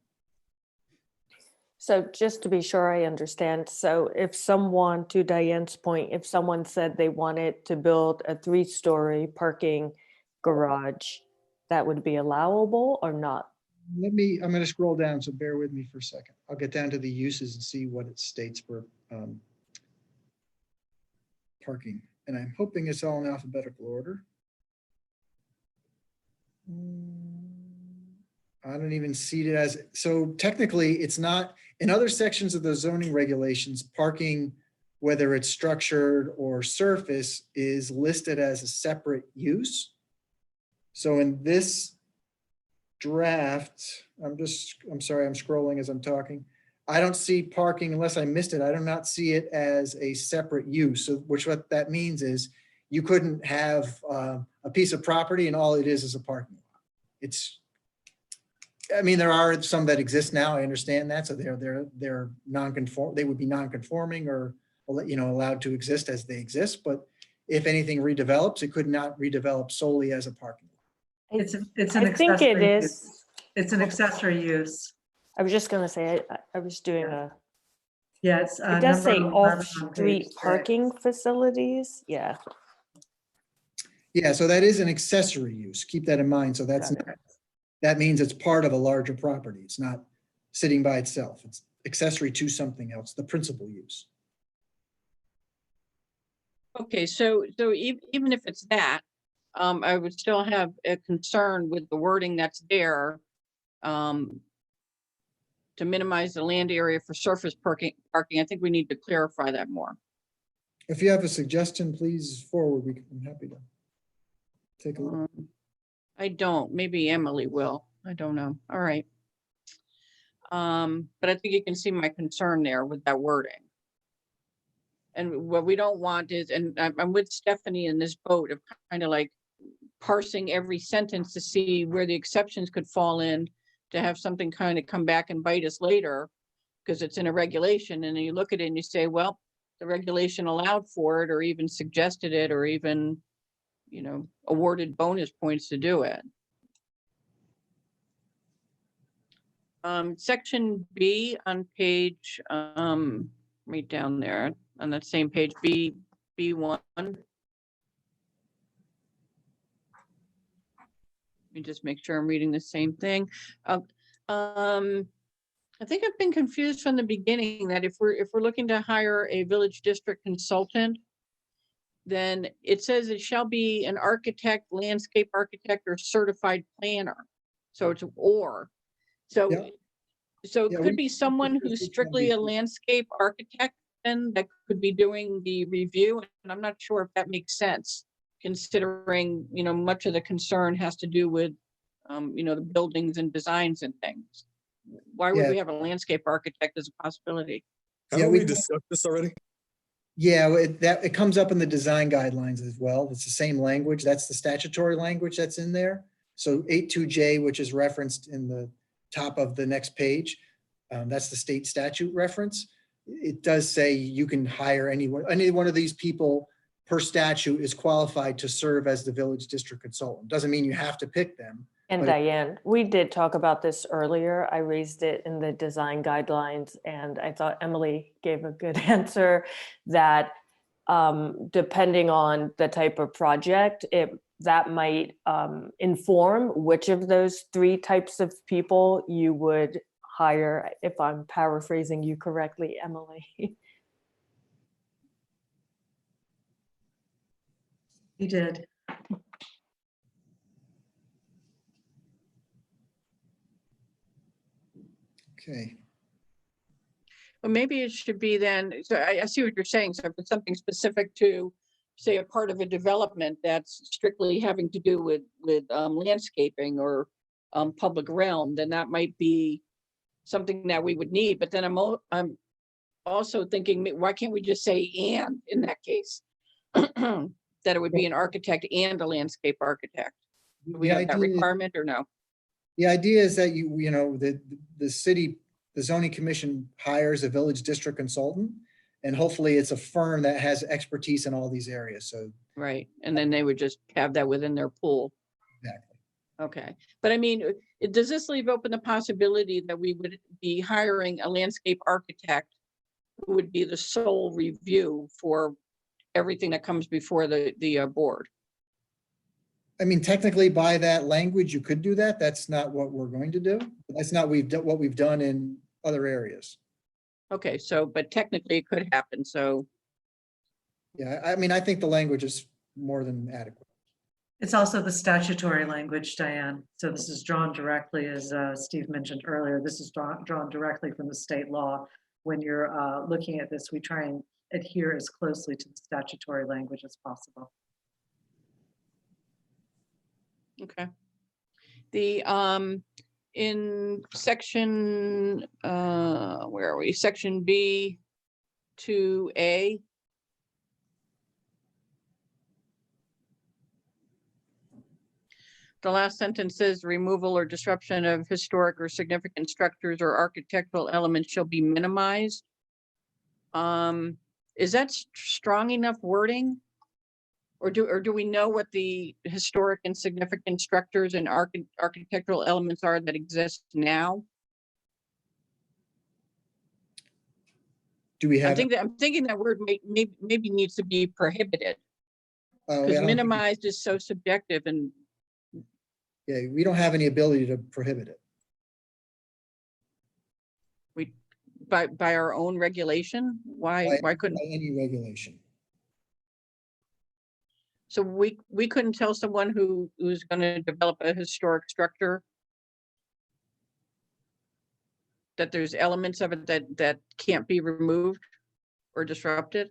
Speaker 4: So just to be sure I understand, so if someone, to Diane's point, if someone said they wanted to build a 3-story parking garage, that would be allowable or not?
Speaker 2: I'm going to scroll down, so bear with me for a second. I'll get down to the uses and see what it states for parking. And I'm hoping it's all in alphabetical order. I don't even see it as, so technically it's not, in other sections of the zoning regulations, parking, whether it's structured or surface, is listed as a separate use. So in this draft, I'm sorry, I'm scrolling as I'm talking. I don't see parking, unless I missed it, I do not see it as a separate use. So what that means is you couldn't have a piece of property and all it is a parking lot. It's, I mean, there are some that exist now, I understand that. So they're non-conform, they would be non-conforming or, you know, allowed to exist as they exist. But if anything redevelops, it could not redevelop solely as a parking lot.
Speaker 5: It's an
Speaker 4: I think it
Speaker 5: accessory use.
Speaker 4: is.
Speaker 5: It's an accessory use.
Speaker 4: I was just gonna say, I was doing a,
Speaker 5: Yeah, it's.
Speaker 4: it does say
Speaker 5: number 11 on
Speaker 4: off-street
Speaker 5: page 6.
Speaker 4: parking facilities, yeah.
Speaker 2: Yeah, so that is an accessory use. Keep that in mind. So that's,
Speaker 4: Got
Speaker 2: that means it's part of a larger property. It's not sitting by itself. It's accessory to something else, the principal use.
Speaker 8: Okay, so even if it's that, I would still have a concern with the wording that's there. To minimize the land area for surface parking, I think we need to clarify that more.
Speaker 2: If you have a suggestion, please forward. I'm happy to take a look.
Speaker 8: I don't, maybe Emily will, I don't know, all right. But I think you can see my concern there with that wording. And what we don't want is, and I'm with Stephanie in this boat of kind of like parsing every sentence to see where the exceptions could fall in, to have something kind of come back and bite us later because it's in a regulation, and then you look at it and you say, well, the regulation allowed for it, or even suggested it, or even, you know, awarded bonus points to do it. Section B on page, right down there on that same page, B1. Let me just make sure I'm reading the same thing. I think I've been confused from the beginning that if we're looking to hire a village district consultant, then it says it shall be an architect, landscape architect, or certified planner. So it's or. So,
Speaker 2: Yeah.
Speaker 8: so it
Speaker 2: Yeah,
Speaker 8: could be someone who's strictly a landscape architect and that could be doing the review. And I'm not sure if that makes sense, considering, you know, much of the concern has to do with, you know, the buildings and designs and things. Why would
Speaker 2: Yeah.
Speaker 8: we have a landscape architect as a possibility?
Speaker 9: Haven't we discussed this already?
Speaker 2: Yeah, it comes up in the design guidelines as well. It's the same language. That's the statutory language that's in there. So 82J, which is referenced in the top of the next page, that's the state statute reference. It does say you can hire any one of these people per statute is qualified to serve as the village district consultant. Doesn't mean you have to pick them.
Speaker 4: And
Speaker 2: But-
Speaker 4: Diane, we did talk about this earlier. I raised it in the design guidelines, and I thought Emily gave a good answer that depending on the type of project, that might inform which of those three types of people you would hire, if I'm paraphrasing you correctly, Emily.
Speaker 5: You did.
Speaker 2: Okay.
Speaker 8: Well, maybe it should be then, so I see what you're saying. So if it's something specific to, say, a part of a development that's strictly having to do with landscaping or public realm, then that might be something that we would need. But then I'm also thinking, why can't we just say and in that case? That it would be an architect and a landscape architect. Do we have that requirement or no?
Speaker 2: The idea is that you know, the city, the zoning commission hires a village district consultant, and hopefully it's a firm that has expertise in all these areas. So.
Speaker 8: Right, and then they would just have that within their pool.
Speaker 2: Exactly.
Speaker 8: Okay, but I mean, does this leave open the possibility that we would be hiring a landscape architect who would be the sole review for everything that comes before the board?
Speaker 2: I mean, technically by that language, you could do that. That's not what we're going to do. That's not what we've done in other areas.
Speaker 8: Okay, so, but technically it could happen, so,
Speaker 2: Yeah, I mean, I think the language is more than adequate.
Speaker 5: It's also the statutory language, Diane. So this is drawn directly, as Steve mentioned earlier, this is drawn directly from the state law. When you're looking at this, we try and adhere as closely to the statutory language as possible.
Speaker 8: okay. The, in section, where are we? Section B, 2A. The last sentence says removal or disruption of historic or significant structures or architectural elements shall be minimized. Is that strong enough wording? Or do we know what the historic and significant structures and architectural elements are that exist now?
Speaker 2: Do we have?
Speaker 8: I'm thinking that word maybe needs to be prohibited,
Speaker 2: Oh,
Speaker 8: because
Speaker 2: yeah,
Speaker 8: minimized is so subjective, and
Speaker 2: yeah, we don't have any ability to prohibit it.
Speaker 8: we, by our own regulation, why couldn't?
Speaker 2: By any regulation.
Speaker 8: So we couldn't tell someone who's going to develop a historic structure that there's elements of it that can't be removed or disrupted?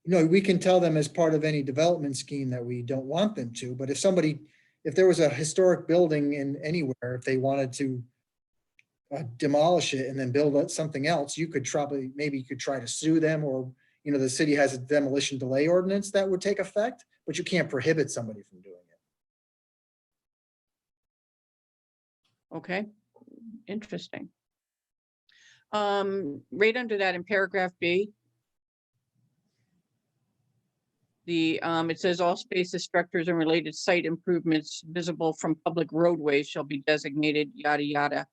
Speaker 2: No, we can tell them as part of any development scheme that we don't want them to, but if there was a historic building in anywhere, if they wanted to demolish it and then build something else, you could maybe you could try to sue them, or, you know, the city has a demolition delay ordinance that would take effect, but you can't prohibit somebody from doing it.
Speaker 8: Okay, interesting. Right under that in paragraph B, it says all spaces, structures, and related site improvements visible from public roadways shall be designated, yada, yada.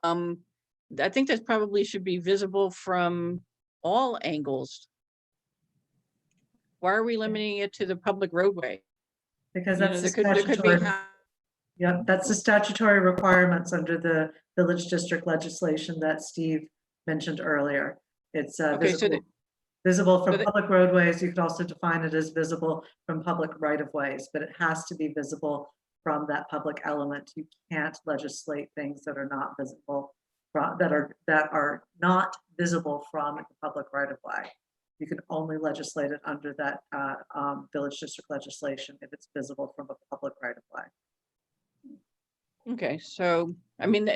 Speaker 8: I think that probably should be visible from all angles. Why are we limiting it to the public roadway?
Speaker 5: Because
Speaker 8: You know,
Speaker 5: that's
Speaker 8: there could be.
Speaker 5: Yeah, that's the statutory requirements under the village district legislation that Steve mentioned earlier. It's
Speaker 8: Okay, so
Speaker 5: visible from
Speaker 8: so
Speaker 5: public roadways. You could also define it as visible from public right-of-ways, but it has to be visible from that public element. You can't legislate things that are not visible, that are not visible from the public right-of-way. You can only legislate it under that village district legislation if it's visible from a public right-of-way.
Speaker 8: Okay, so, I mean,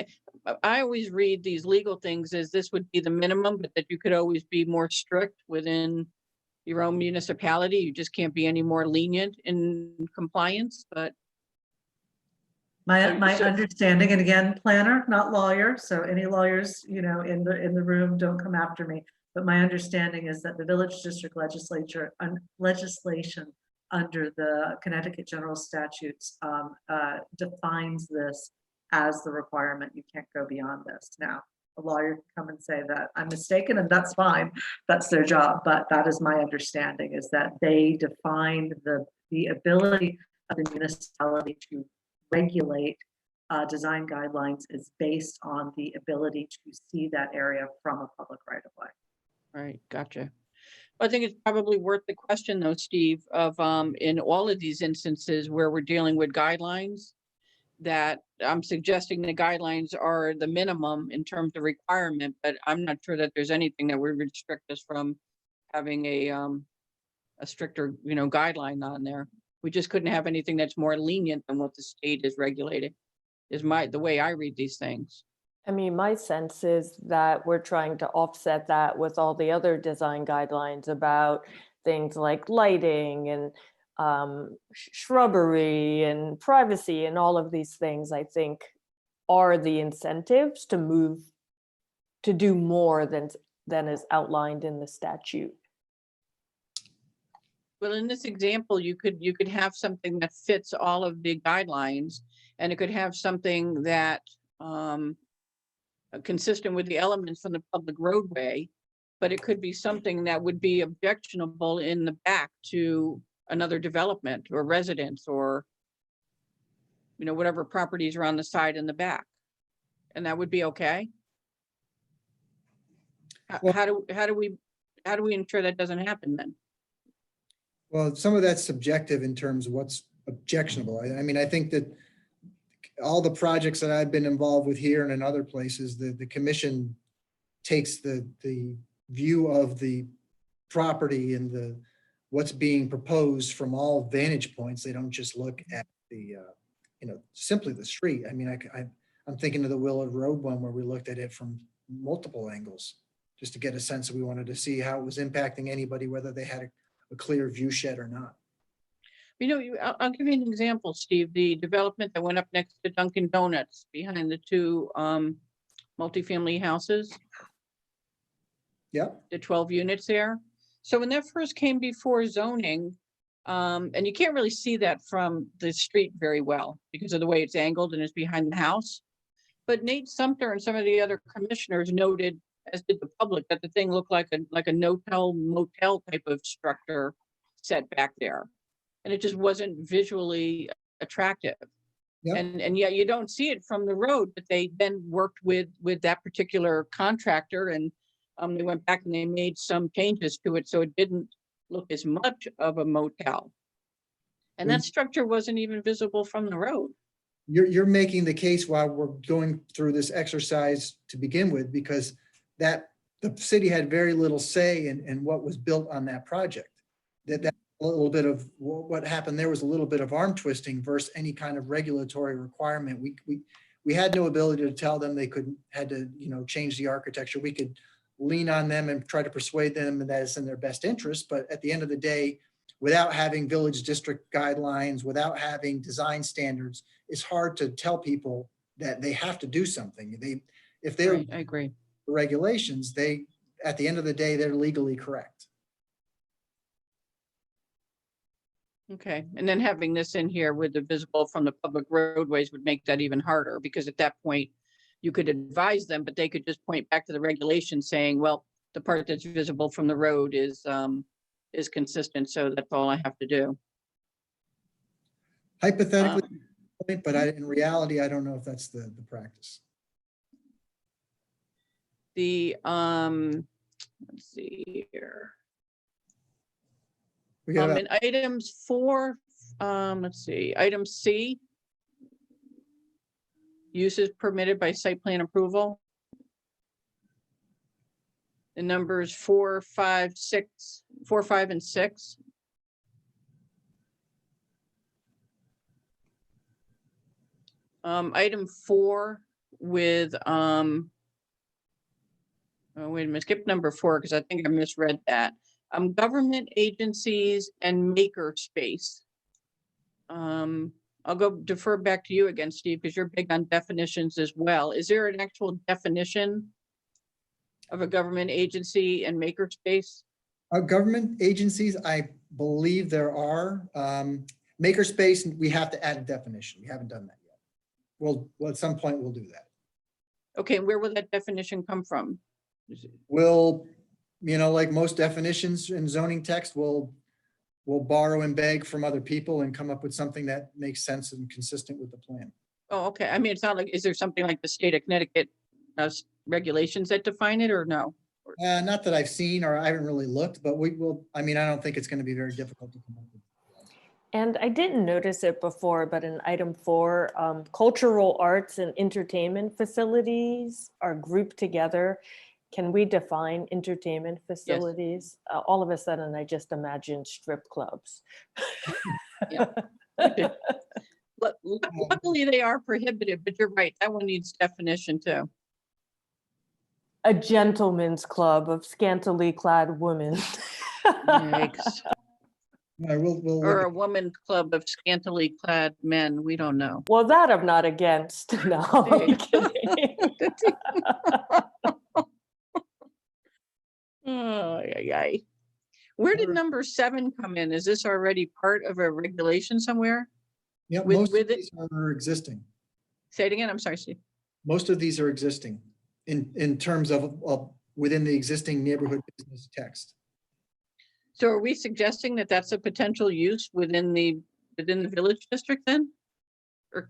Speaker 8: I always read these legal things as this would be the minimum, but that you could always be more strict within your own municipality. You just can't be any more lenient in compliance, but.
Speaker 5: My understanding, and again, planner, not lawyer, so any lawyers, you know, in the room, don't come after me. But my understanding is that the village district legislation under the Connecticut general statutes defines this as the requirement. You can't go beyond this. Now, a lawyer can come and say that I'm mistaken, and that's fine. That's their job. But that is my understanding, is that they define the ability of the municipality to regulate design guidelines is based on the ability to see that area from a public right of way.
Speaker 8: Right, gotcha. I think it's probably worth the question though, Steve, of in all of these instances where we're dealing with guidelines, that I'm suggesting the guidelines are the minimum in terms of requirement, but I'm not sure that there's anything that would restrict us from having a stricter, you know, guideline on there. We just couldn't have anything that's more lenient than what the state is regulating, is the way I read these things.
Speaker 4: I mean, my sense is that we're trying to offset that with all the other design guidelines about things like lighting and shrubbery and privacy, and all of these things, I think, are the incentives to move to do more than is outlined in the statute.
Speaker 8: Well, in this example, you could have something that fits all of the guidelines, and it could have something that consistent with the elements from the public roadway, but it could be something that would be objectionable in the back to another development or residence or you know, whatever properties are on the side and the back. And that would be okay?
Speaker 2: Well-
Speaker 8: How do we ensure that doesn't happen then?
Speaker 2: Well, some of that's subjective in terms of what's objectionable. I mean, I think that all the projects that I've been involved with here and in other places, the commission takes the view of the property and what's being proposed from all vantage points. They don't just look at the, simply the street. I mean, I'm thinking of the Willard Road one where we looked at it from multiple angles, just to get a sense. We wanted to see how it was impacting anybody, whether they had a clear view shed or not.
Speaker 8: You know, I'll give you an example, Steve. The development that went up next to Dunkin' Donuts behind the two multifamily houses,
Speaker 2: Yep.
Speaker 8: the 12 units there. So when that first came before zoning, and you can't really see that from the street very well because of the way it's angled and it's behind the house. But Nate Sumter and some of the other commissioners noted, as did the public, that the thing looked like a no-tell motel type of structure set back there. And it just wasn't visually attractive.
Speaker 2: Yeah.
Speaker 8: And yet you don't see it from the road, but they then worked with that particular contractor, and they went back and they made some changes to it so it didn't look as much of a motel. And that structure wasn't even visible from the road.
Speaker 2: You're making the case while we're going through this exercise to begin with, because the city had very little say in what was built on that project. That a little bit of what happened there was a little bit of arm twisting versus any kind of regulatory requirement. We had no ability to tell them they had to change the architecture. We could lean on them and try to persuade them that it's in their best interest. But at the end of the day, without having village district guidelines, without having design standards, it's hard to tell people that they have to do something. If they're
Speaker 8: Right, I agree.
Speaker 2: regulations, at the end of the day, they're legally correct.
Speaker 8: Okay, and then having this in here with the visible from the public roadways would make that even harder, because at that point you could advise them, but they could just point back to the regulation saying, well, the part that's visible from the road is consistent, so that's all I have to do.
Speaker 2: Hypothetically, but in reality, I don't know if that's the practice.
Speaker 8: Let's see here.
Speaker 2: We got
Speaker 8: In items 4, let's see, item C, uses permitted by site plan approval. The numbers 4, 5, and 6. Item 4 with, oh, wait a minute, skip number 4 because I think I misread that. Government agencies and maker space. I'll go defer back to you again, Steve, because you're big on definitions as well. Is there an actual definition of a government agency and maker space?
Speaker 2: Government agencies, I believe there are. Makerspace, we have to add a definition. We haven't done that yet. Well, at some point we'll do that.
Speaker 8: Okay, where will that definition come from?
Speaker 2: We'll, like most definitions in zoning text, we'll borrow and beg from other people and come up with something that makes sense and consistent with the plan.
Speaker 8: Oh, okay. I mean, it's not like, is there something like the state of Connecticut regulations that define it, or no?
Speaker 2: Not that I've seen, or I haven't really looked, but we will. I mean, I don't think it's going to be very difficult to come up with.
Speaker 4: And I didn't notice it before, but in item 4, cultural arts and entertainment facilities are grouped together. Can we define entertainment facilities? All of a sudden, I just imagined strip clubs.
Speaker 8: Luckily, they are prohibited, but you're right. That one needs definition too.
Speaker 4: A gentleman's club of scantily clad women.
Speaker 8: Yikes.
Speaker 2: We'll
Speaker 8: Or a woman's club of scantily clad men. We don't know.
Speaker 4: Well, that I'm not against. No, I'm kidding.
Speaker 8: Oh, yeah. Where did number 7 come in? Is this already part of a regulation somewhere?
Speaker 2: Yeah,
Speaker 8: with
Speaker 2: most of
Speaker 8: it?
Speaker 2: these are existing.
Speaker 8: Say it again. I'm sorry, Steve.
Speaker 2: Most of these are existing in terms of within the existing neighborhood business text.
Speaker 8: So are we suggesting that that's a potential use within the village district then? Or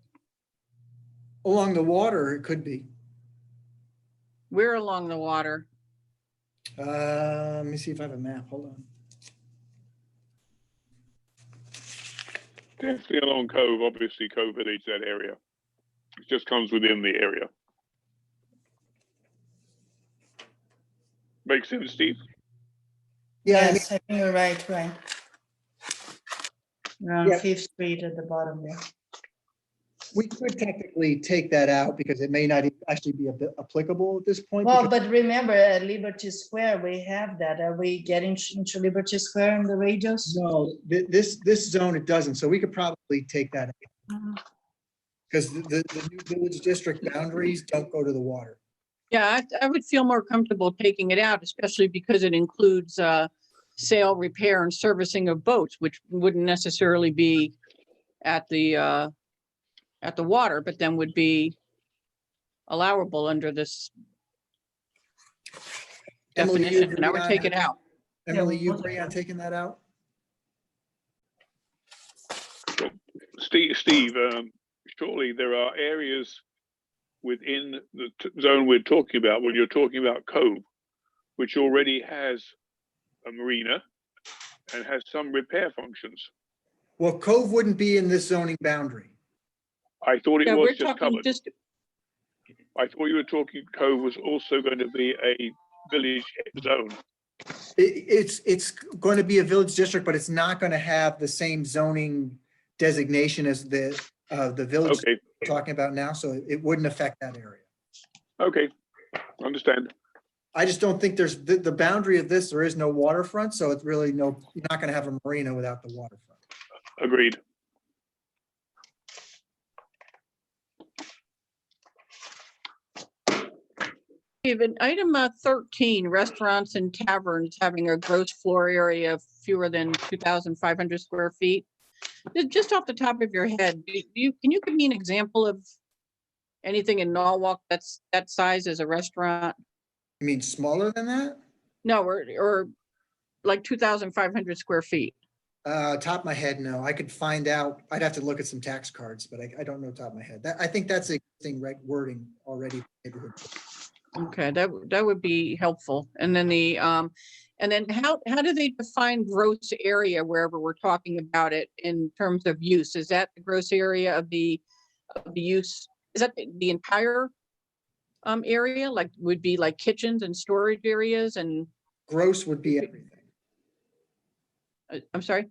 Speaker 2: Along the water, it could be.
Speaker 8: We're along the water.
Speaker 2: Let me see if I have a map. Hold on.
Speaker 3: Definitely along Cove. Obviously, Cove Village, that area. It just comes within the area. Makes sense, Steve?
Speaker 2: Yeah, I mean,
Speaker 6: Yes, I think you're right, Around
Speaker 2: Yeah.
Speaker 6: 5th Street at the bottom there.
Speaker 2: we could technically take that out because it may not actually be a bit applicable at this point.
Speaker 6: Well,
Speaker 2: because-
Speaker 6: but remember at Liberty Square, we have that. Are we getting into Liberty Square in the radius?
Speaker 2: No, this zone, it doesn't. So we could probably take that out. Because the new village district boundaries don't go to the water.
Speaker 8: Yeah, I would feel more comfortable taking it out, especially because it includes sale, repair, and servicing of boats, which wouldn't necessarily be at the water, but then would be allowable under this
Speaker 2: Emily, you
Speaker 8: definition, and I
Speaker 2: agree
Speaker 8: would
Speaker 2: on-
Speaker 8: take it out.
Speaker 2: Emily, you
Speaker 5: we'll
Speaker 2: agree
Speaker 5: take
Speaker 2: on
Speaker 5: it.
Speaker 2: taking that out?
Speaker 3: Steve, surely there are areas within the zone we're talking about, when you're talking about Cove, which already has a marina and has some repair functions.
Speaker 2: Well, Cove wouldn't be in this zoning boundary.
Speaker 3: I thought it
Speaker 8: Yeah,
Speaker 3: was
Speaker 8: we're
Speaker 3: just
Speaker 8: talking
Speaker 3: covered.
Speaker 8: just,
Speaker 3: I thought you were talking Cove was also going to be a village zone.
Speaker 2: It's going to be a village district, but it's not going to have the same zoning designation as the village
Speaker 3: Okay,
Speaker 2: we're talking about now, so it wouldn't affect that area.
Speaker 3: okay, understand.
Speaker 2: I just don't think there's, the boundary of this, there is no waterfront, so it's really no, you're not going to have a marina without the waterfront.
Speaker 3: Agreed.
Speaker 8: even item 13, restaurants and taverns having a gross floor area of fewer than 2,500 square feet. Just off the top of your head, can you give me an example of anything in Norwalk that's that size as a restaurant?
Speaker 2: You mean smaller than that?
Speaker 8: No, or like 2,500 square feet.
Speaker 2: Top of my head, no. I could find out. I'd have to look at some tax cards, but I don't know top of my head. I think that's existing wording already.
Speaker 8: Okay, that would be helpful. And then and then how do they define gross area wherever we're talking about it in terms of use? Is that the gross area of the use? Is that the entire area? Like would be like kitchens and storage areas and
Speaker 2: Gross would be everything.
Speaker 8: I'm sorry,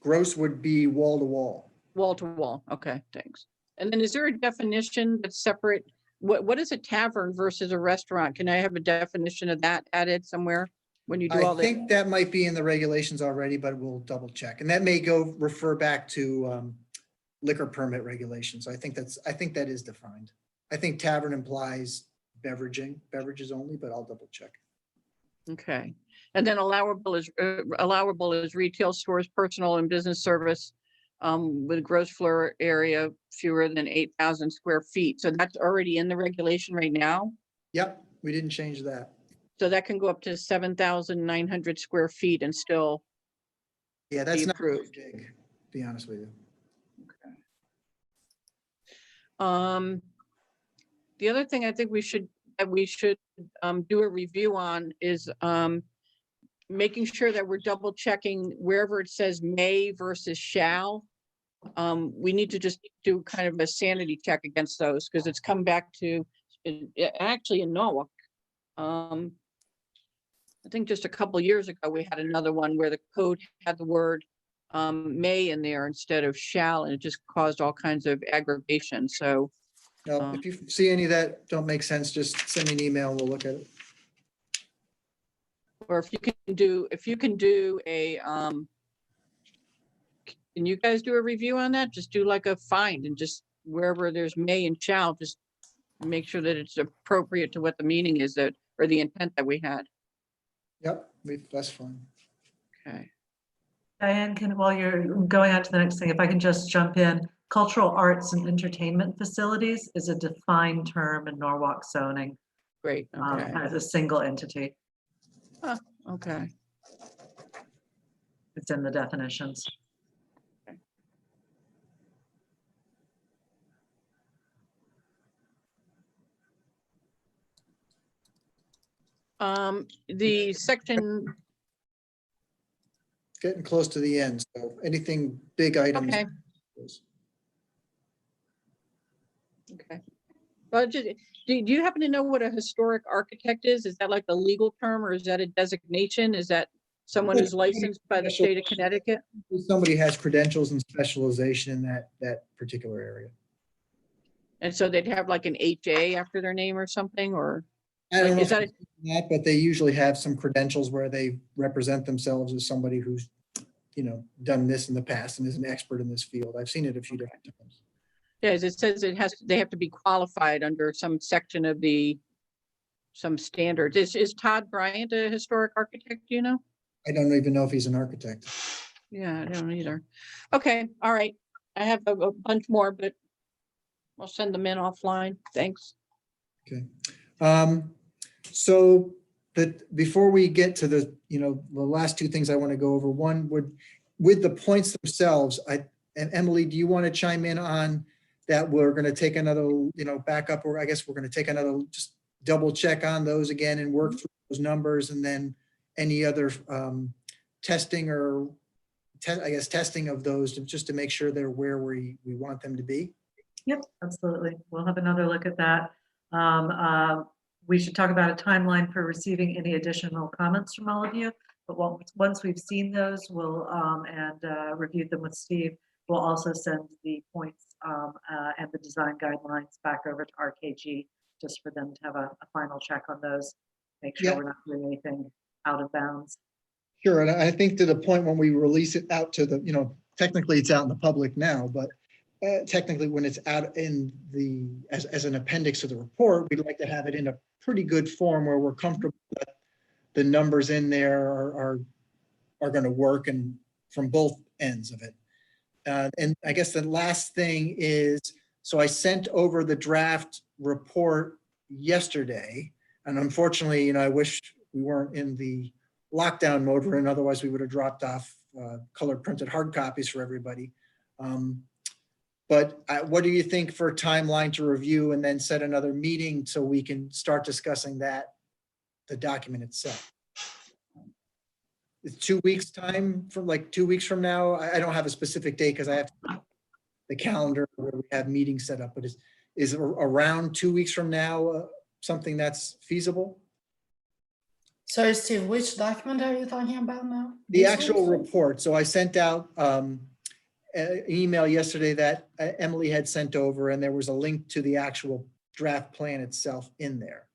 Speaker 2: Gross would be wall to wall.
Speaker 8: wall to wall. Okay, thanks. And then is there a definition that's separate? What is a tavern versus a restaurant? Can I have a definition of that added somewhere when you do all
Speaker 2: I
Speaker 8: that?
Speaker 2: think that might be in the regulations already, but we'll double check. And that may refer back to liquor permit regulations. I think that is defined. I think tavern implies beverages only, but I'll double check.
Speaker 8: Okay, and then allowable is retail stores, personal and business service with a gross floor area fewer than 8,000 square feet. So that's already in the regulation right now.
Speaker 2: Yep, we didn't change that.
Speaker 8: So that can go up to 7,900 square feet and still
Speaker 2: Yeah, that's
Speaker 8: be
Speaker 2: not very
Speaker 8: approved.
Speaker 2: big, to be honest with you.
Speaker 8: The other thing I think we should do a review on is making sure that we're double checking wherever it says may versus shall. We need to just do kind of a sanity check against those because it's come back to actually in Norwalk. I think just a couple years ago, we had another one where the code had the word may in there instead of shall, and it just caused all kinds of aggravation. So
Speaker 2: No, if you see any that don't make sense, just send me an email and we'll look at it.
Speaker 8: or if you can do a, can you guys do a review on that? Just do like a find and just wherever there's may and shall, just make sure that it's appropriate to what the meaning is that, or the intent that we had.
Speaker 2: Yep, that's fine.
Speaker 8: Okay.
Speaker 5: Diane, while you're going on to the next thing, if I can just jump in, cultural arts and entertainment facilities is a defined term in Norwalk zoning
Speaker 8: Great. Okay.
Speaker 5: as a single entity.
Speaker 8: Okay.
Speaker 5: It's in the definitions.
Speaker 8: The section,
Speaker 2: Getting close to the end, so anything big items.
Speaker 8: okay, okay. Well, just, do you happen to know what a historic architect is? Is that like the legal term, or is that a designation? Is that someone who's licensed by the state of Connecticut?
Speaker 2: Somebody has credentials and specialization in that particular area.
Speaker 8: And so they'd have like an HA after their name or something, or?
Speaker 2: I don't know
Speaker 8: Is that,
Speaker 2: if it's that, but they usually have some credentials where they represent themselves as somebody who's, done this in the past and is an expert in this field. I've seen it a few different times.
Speaker 8: yeah, as it says, they have to be qualified under some section of some standards. Is Todd Bryant a historic architect, do you know?
Speaker 2: I don't even know if he's an architect.
Speaker 8: Yeah, I don't either. Okay, all right. I have a bunch more, but I'll send them in offline. Thanks.
Speaker 2: Okay. So that before we get to the last two things I want to go over, one with the points themselves, and Emily, do you want to chime in on that? We're going to take another, backup, or I guess we're going to take another, just double check on those again and work through those numbers, and then any other testing or testing of those just to make sure they're where we want them to be.
Speaker 5: Yep, absolutely. We'll have another look at that. We should talk about a timeline for receiving any additional comments from all of you. But once we've seen those, we'll and reviewed them with Steve, we'll also send the points and the design guidelines back over to RKG just for them to have a final check on those. Make sure we're not doing anything out of bounds.
Speaker 2: Sure, and I think to the point when we release it out to the, technically it's out in the public now, but technically when it's out in as an appendix to the report, we'd like to have it in a pretty good form where we're comfortable that the numbers in there are going to work and from both ends of it. And I guess the last thing is, so I sent over the draft report yesterday, and unfortunately, I wish we weren't in the lockdown mode we're in, otherwise we would have dropped off color printed hard copies for everybody. But what do you think for a timeline to review and then set another meeting so we can start discussing the document itself? It's 2 weeks time, from like 2 weeks from now. I don't have a specific date because I have the calendar where we have meetings set up, but is around 2 weeks from now something that's feasible?
Speaker 6: Sorry, Steve, which document are you talking about now?
Speaker 2: The
Speaker 6: This
Speaker 2: actual
Speaker 6: one?
Speaker 2: report. So I sent out an email yesterday that Emily had sent over, and there was a link to the actual draft plan itself in there.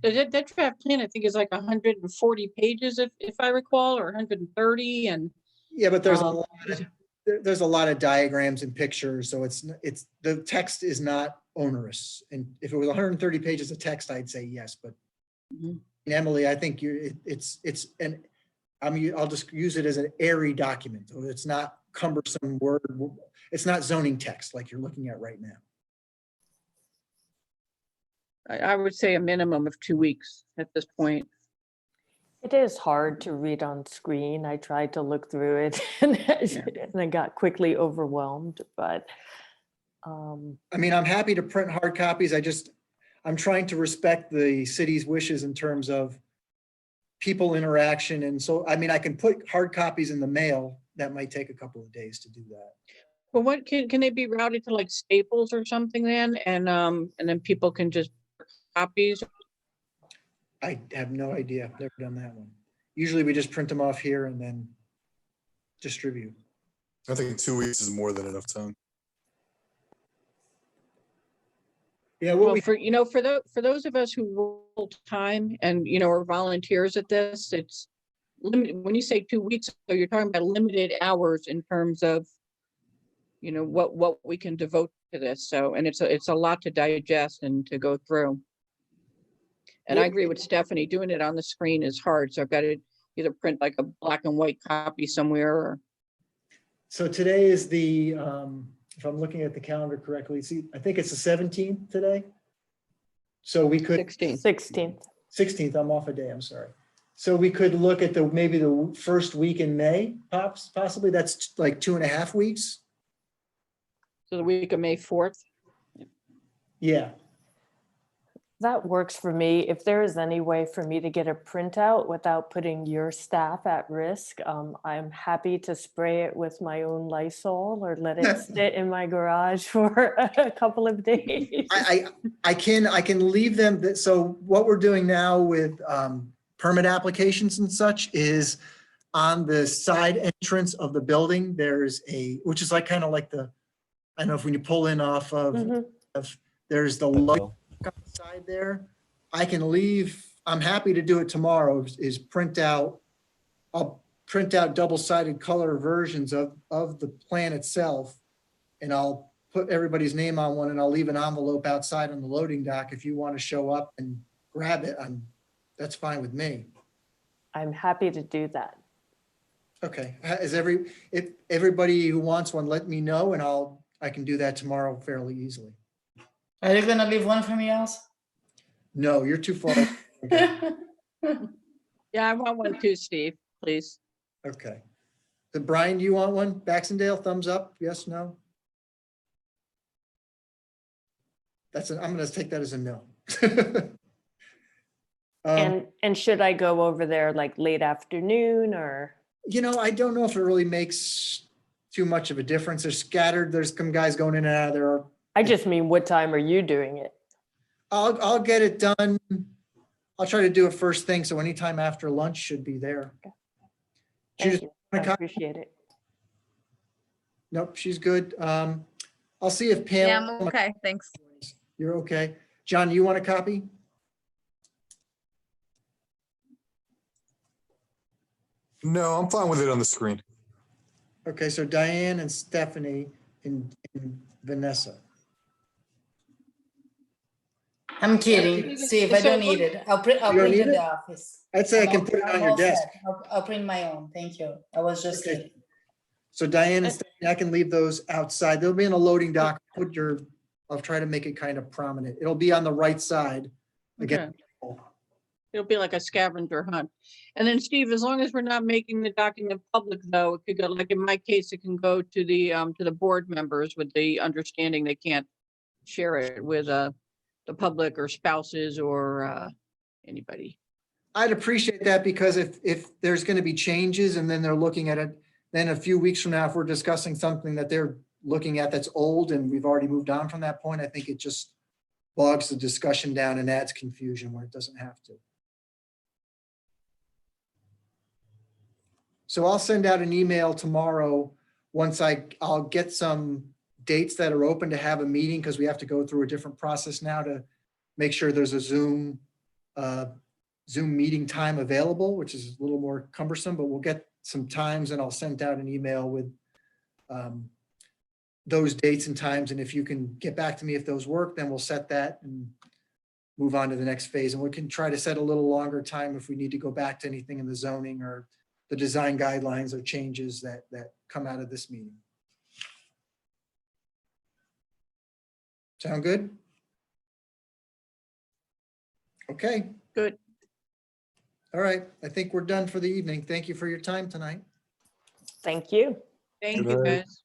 Speaker 8: That draft plan, I think, is like 140 pages, if I recall, or 130. And
Speaker 2: yeah, but there's there's a lot of diagrams and pictures, so it's the text is not onerous. And if it was 130 pages of text, I'd say yes. But Emily, I think I'll just use it as an airy document. So it's not cumbersome word. It's not zoning text like you're looking at right now.
Speaker 8: I would say a minimum of 2 weeks at this point.
Speaker 4: It is hard to read on screen. I tried to look through it and I got quickly overwhelmed, but.
Speaker 2: I mean, I'm happy to print hard copies. I'm trying to respect the city's wishes in terms of people interaction. And so, I mean, I can put hard copies in the mail. That might take a couple of days to do that.
Speaker 8: Well, what can they be routed to, like Staples or something then? And then people can just copies?
Speaker 2: I have no idea. I've never done that one. Usually we just print them off here and then distribute.
Speaker 9: I think 2 weeks is more than enough time.
Speaker 2: Yeah,
Speaker 8: Well, for those of us who work full time and are volunteers at this, it's limited. When you say 2 weeks, so you're talking about limited hours in terms of what we can devote to this. So, and it's a lot to digest and to go through. And I agree with Stephanie, doing it on the screen is hard. So I've got to either print like a black and white copy somewhere or.
Speaker 2: So today is the, if I'm looking at the calendar correctly, see, I think it's the 17th today. So we could.
Speaker 4: 16th.
Speaker 2: 16th, I'm off a day, I'm sorry. So we could look at maybe the first week in May, possibly. That's like 2.5 weeks.
Speaker 8: So the week of May 4th.
Speaker 2: Yeah.
Speaker 4: That works for me. If there is any way for me to get a printout without putting your staff at risk, I'm happy to spray it with my own Lysol or let it sit in my garage for a couple of days.
Speaker 2: I can leave them. So what we're doing now with permit applications and such is on the side entrance of the building, there's which is like kind of like I don't know if when you pull in off of, there's the light
Speaker 1: Bill.
Speaker 2: on the side there. I can leave, I'm happy to do it tomorrow, is I'll print out double-sided color versions of the plan itself. And I'll put everybody's name on one and I'll leave an envelope outside on the loading dock. If you want to show up and grab it, that's fine with me.
Speaker 4: I'm happy to do that.
Speaker 2: Okay, if everybody who wants one, let me know and I can do that tomorrow fairly easily.
Speaker 6: Are you gonna leave one for me also?
Speaker 2: No, you're too far. Okay.
Speaker 8: Yeah, I want one too, Steve, please.
Speaker 2: Okay. Then Brian, do you want one? Baxendale, thumbs up? Yes, no? I'm gonna take that as a no.
Speaker 4: And should I go over there like late afternoon or?
Speaker 2: I don't know if it really makes too much of a difference. They're scattered. There's some guys going in and out of there.
Speaker 4: I just mean, what time are you doing it?
Speaker 2: I'll get it done. I'll try to do it first thing. So anytime after lunch should be there.
Speaker 4: Okay.
Speaker 2: She just
Speaker 4: Thank you. I
Speaker 2: want a copy?
Speaker 4: appreciate it.
Speaker 2: Nope, she's good. I'll see if Pam.
Speaker 7: Yeah, I'm okay, thanks.
Speaker 2: You're okay. John, you want a copy?
Speaker 9: No, I'm fine with it on the screen.
Speaker 2: Okay, so Diane and Stephanie and Vanessa.
Speaker 6: I'm kidding. See, if I don't need it, I'll print
Speaker 2: You don't
Speaker 6: it
Speaker 2: need
Speaker 6: in
Speaker 2: it?
Speaker 6: the office.
Speaker 2: I'd say I can
Speaker 6: I'm
Speaker 2: put it on
Speaker 6: I'm
Speaker 2: your
Speaker 6: all
Speaker 2: desk.
Speaker 6: set. I'll print my own. Thank you. I was just
Speaker 2: Okay.
Speaker 6: kidding.
Speaker 2: So Diane and Stephanie, I can leave those outside. They'll be in a loading dock. I'll try to make it kind of prominent. It'll be on the right side. Again,
Speaker 8: It'll be like a scavenger hunt. And then Steve, as long as we're not making the document public though, it could go, like in my case, it can go to the board members with the understanding they can't share it with the public or spouses or anybody.
Speaker 2: I'd appreciate that because if there's going to be changes and then they're looking at it, then a few weeks from now, if we're discussing something that they're looking at that's old and we've already moved on from that point, I think it just bogs the discussion down and adds confusion where it doesn't have to. So I'll send out an email tomorrow once I'll get some dates that are open to have a meeting because we have to go through a different process now to make sure there's a Zoom meeting time available, which is a little more cumbersome, but we'll get some times and I'll send out an email with those dates and times. And if you can get back to me if those work, then we'll set that and move on to the next phase. And we can try to set a little longer time if we need to go back to anything in the zoning or the design guidelines or changes that come out of this meeting. Sound good? Okay.
Speaker 8: Good.
Speaker 2: All right. I think we're done for the evening. Thank you for your time tonight.
Speaker 4: Thank you.
Speaker 8: Thank
Speaker 9: Good
Speaker 8: you,
Speaker 9: night.
Speaker 8: guys.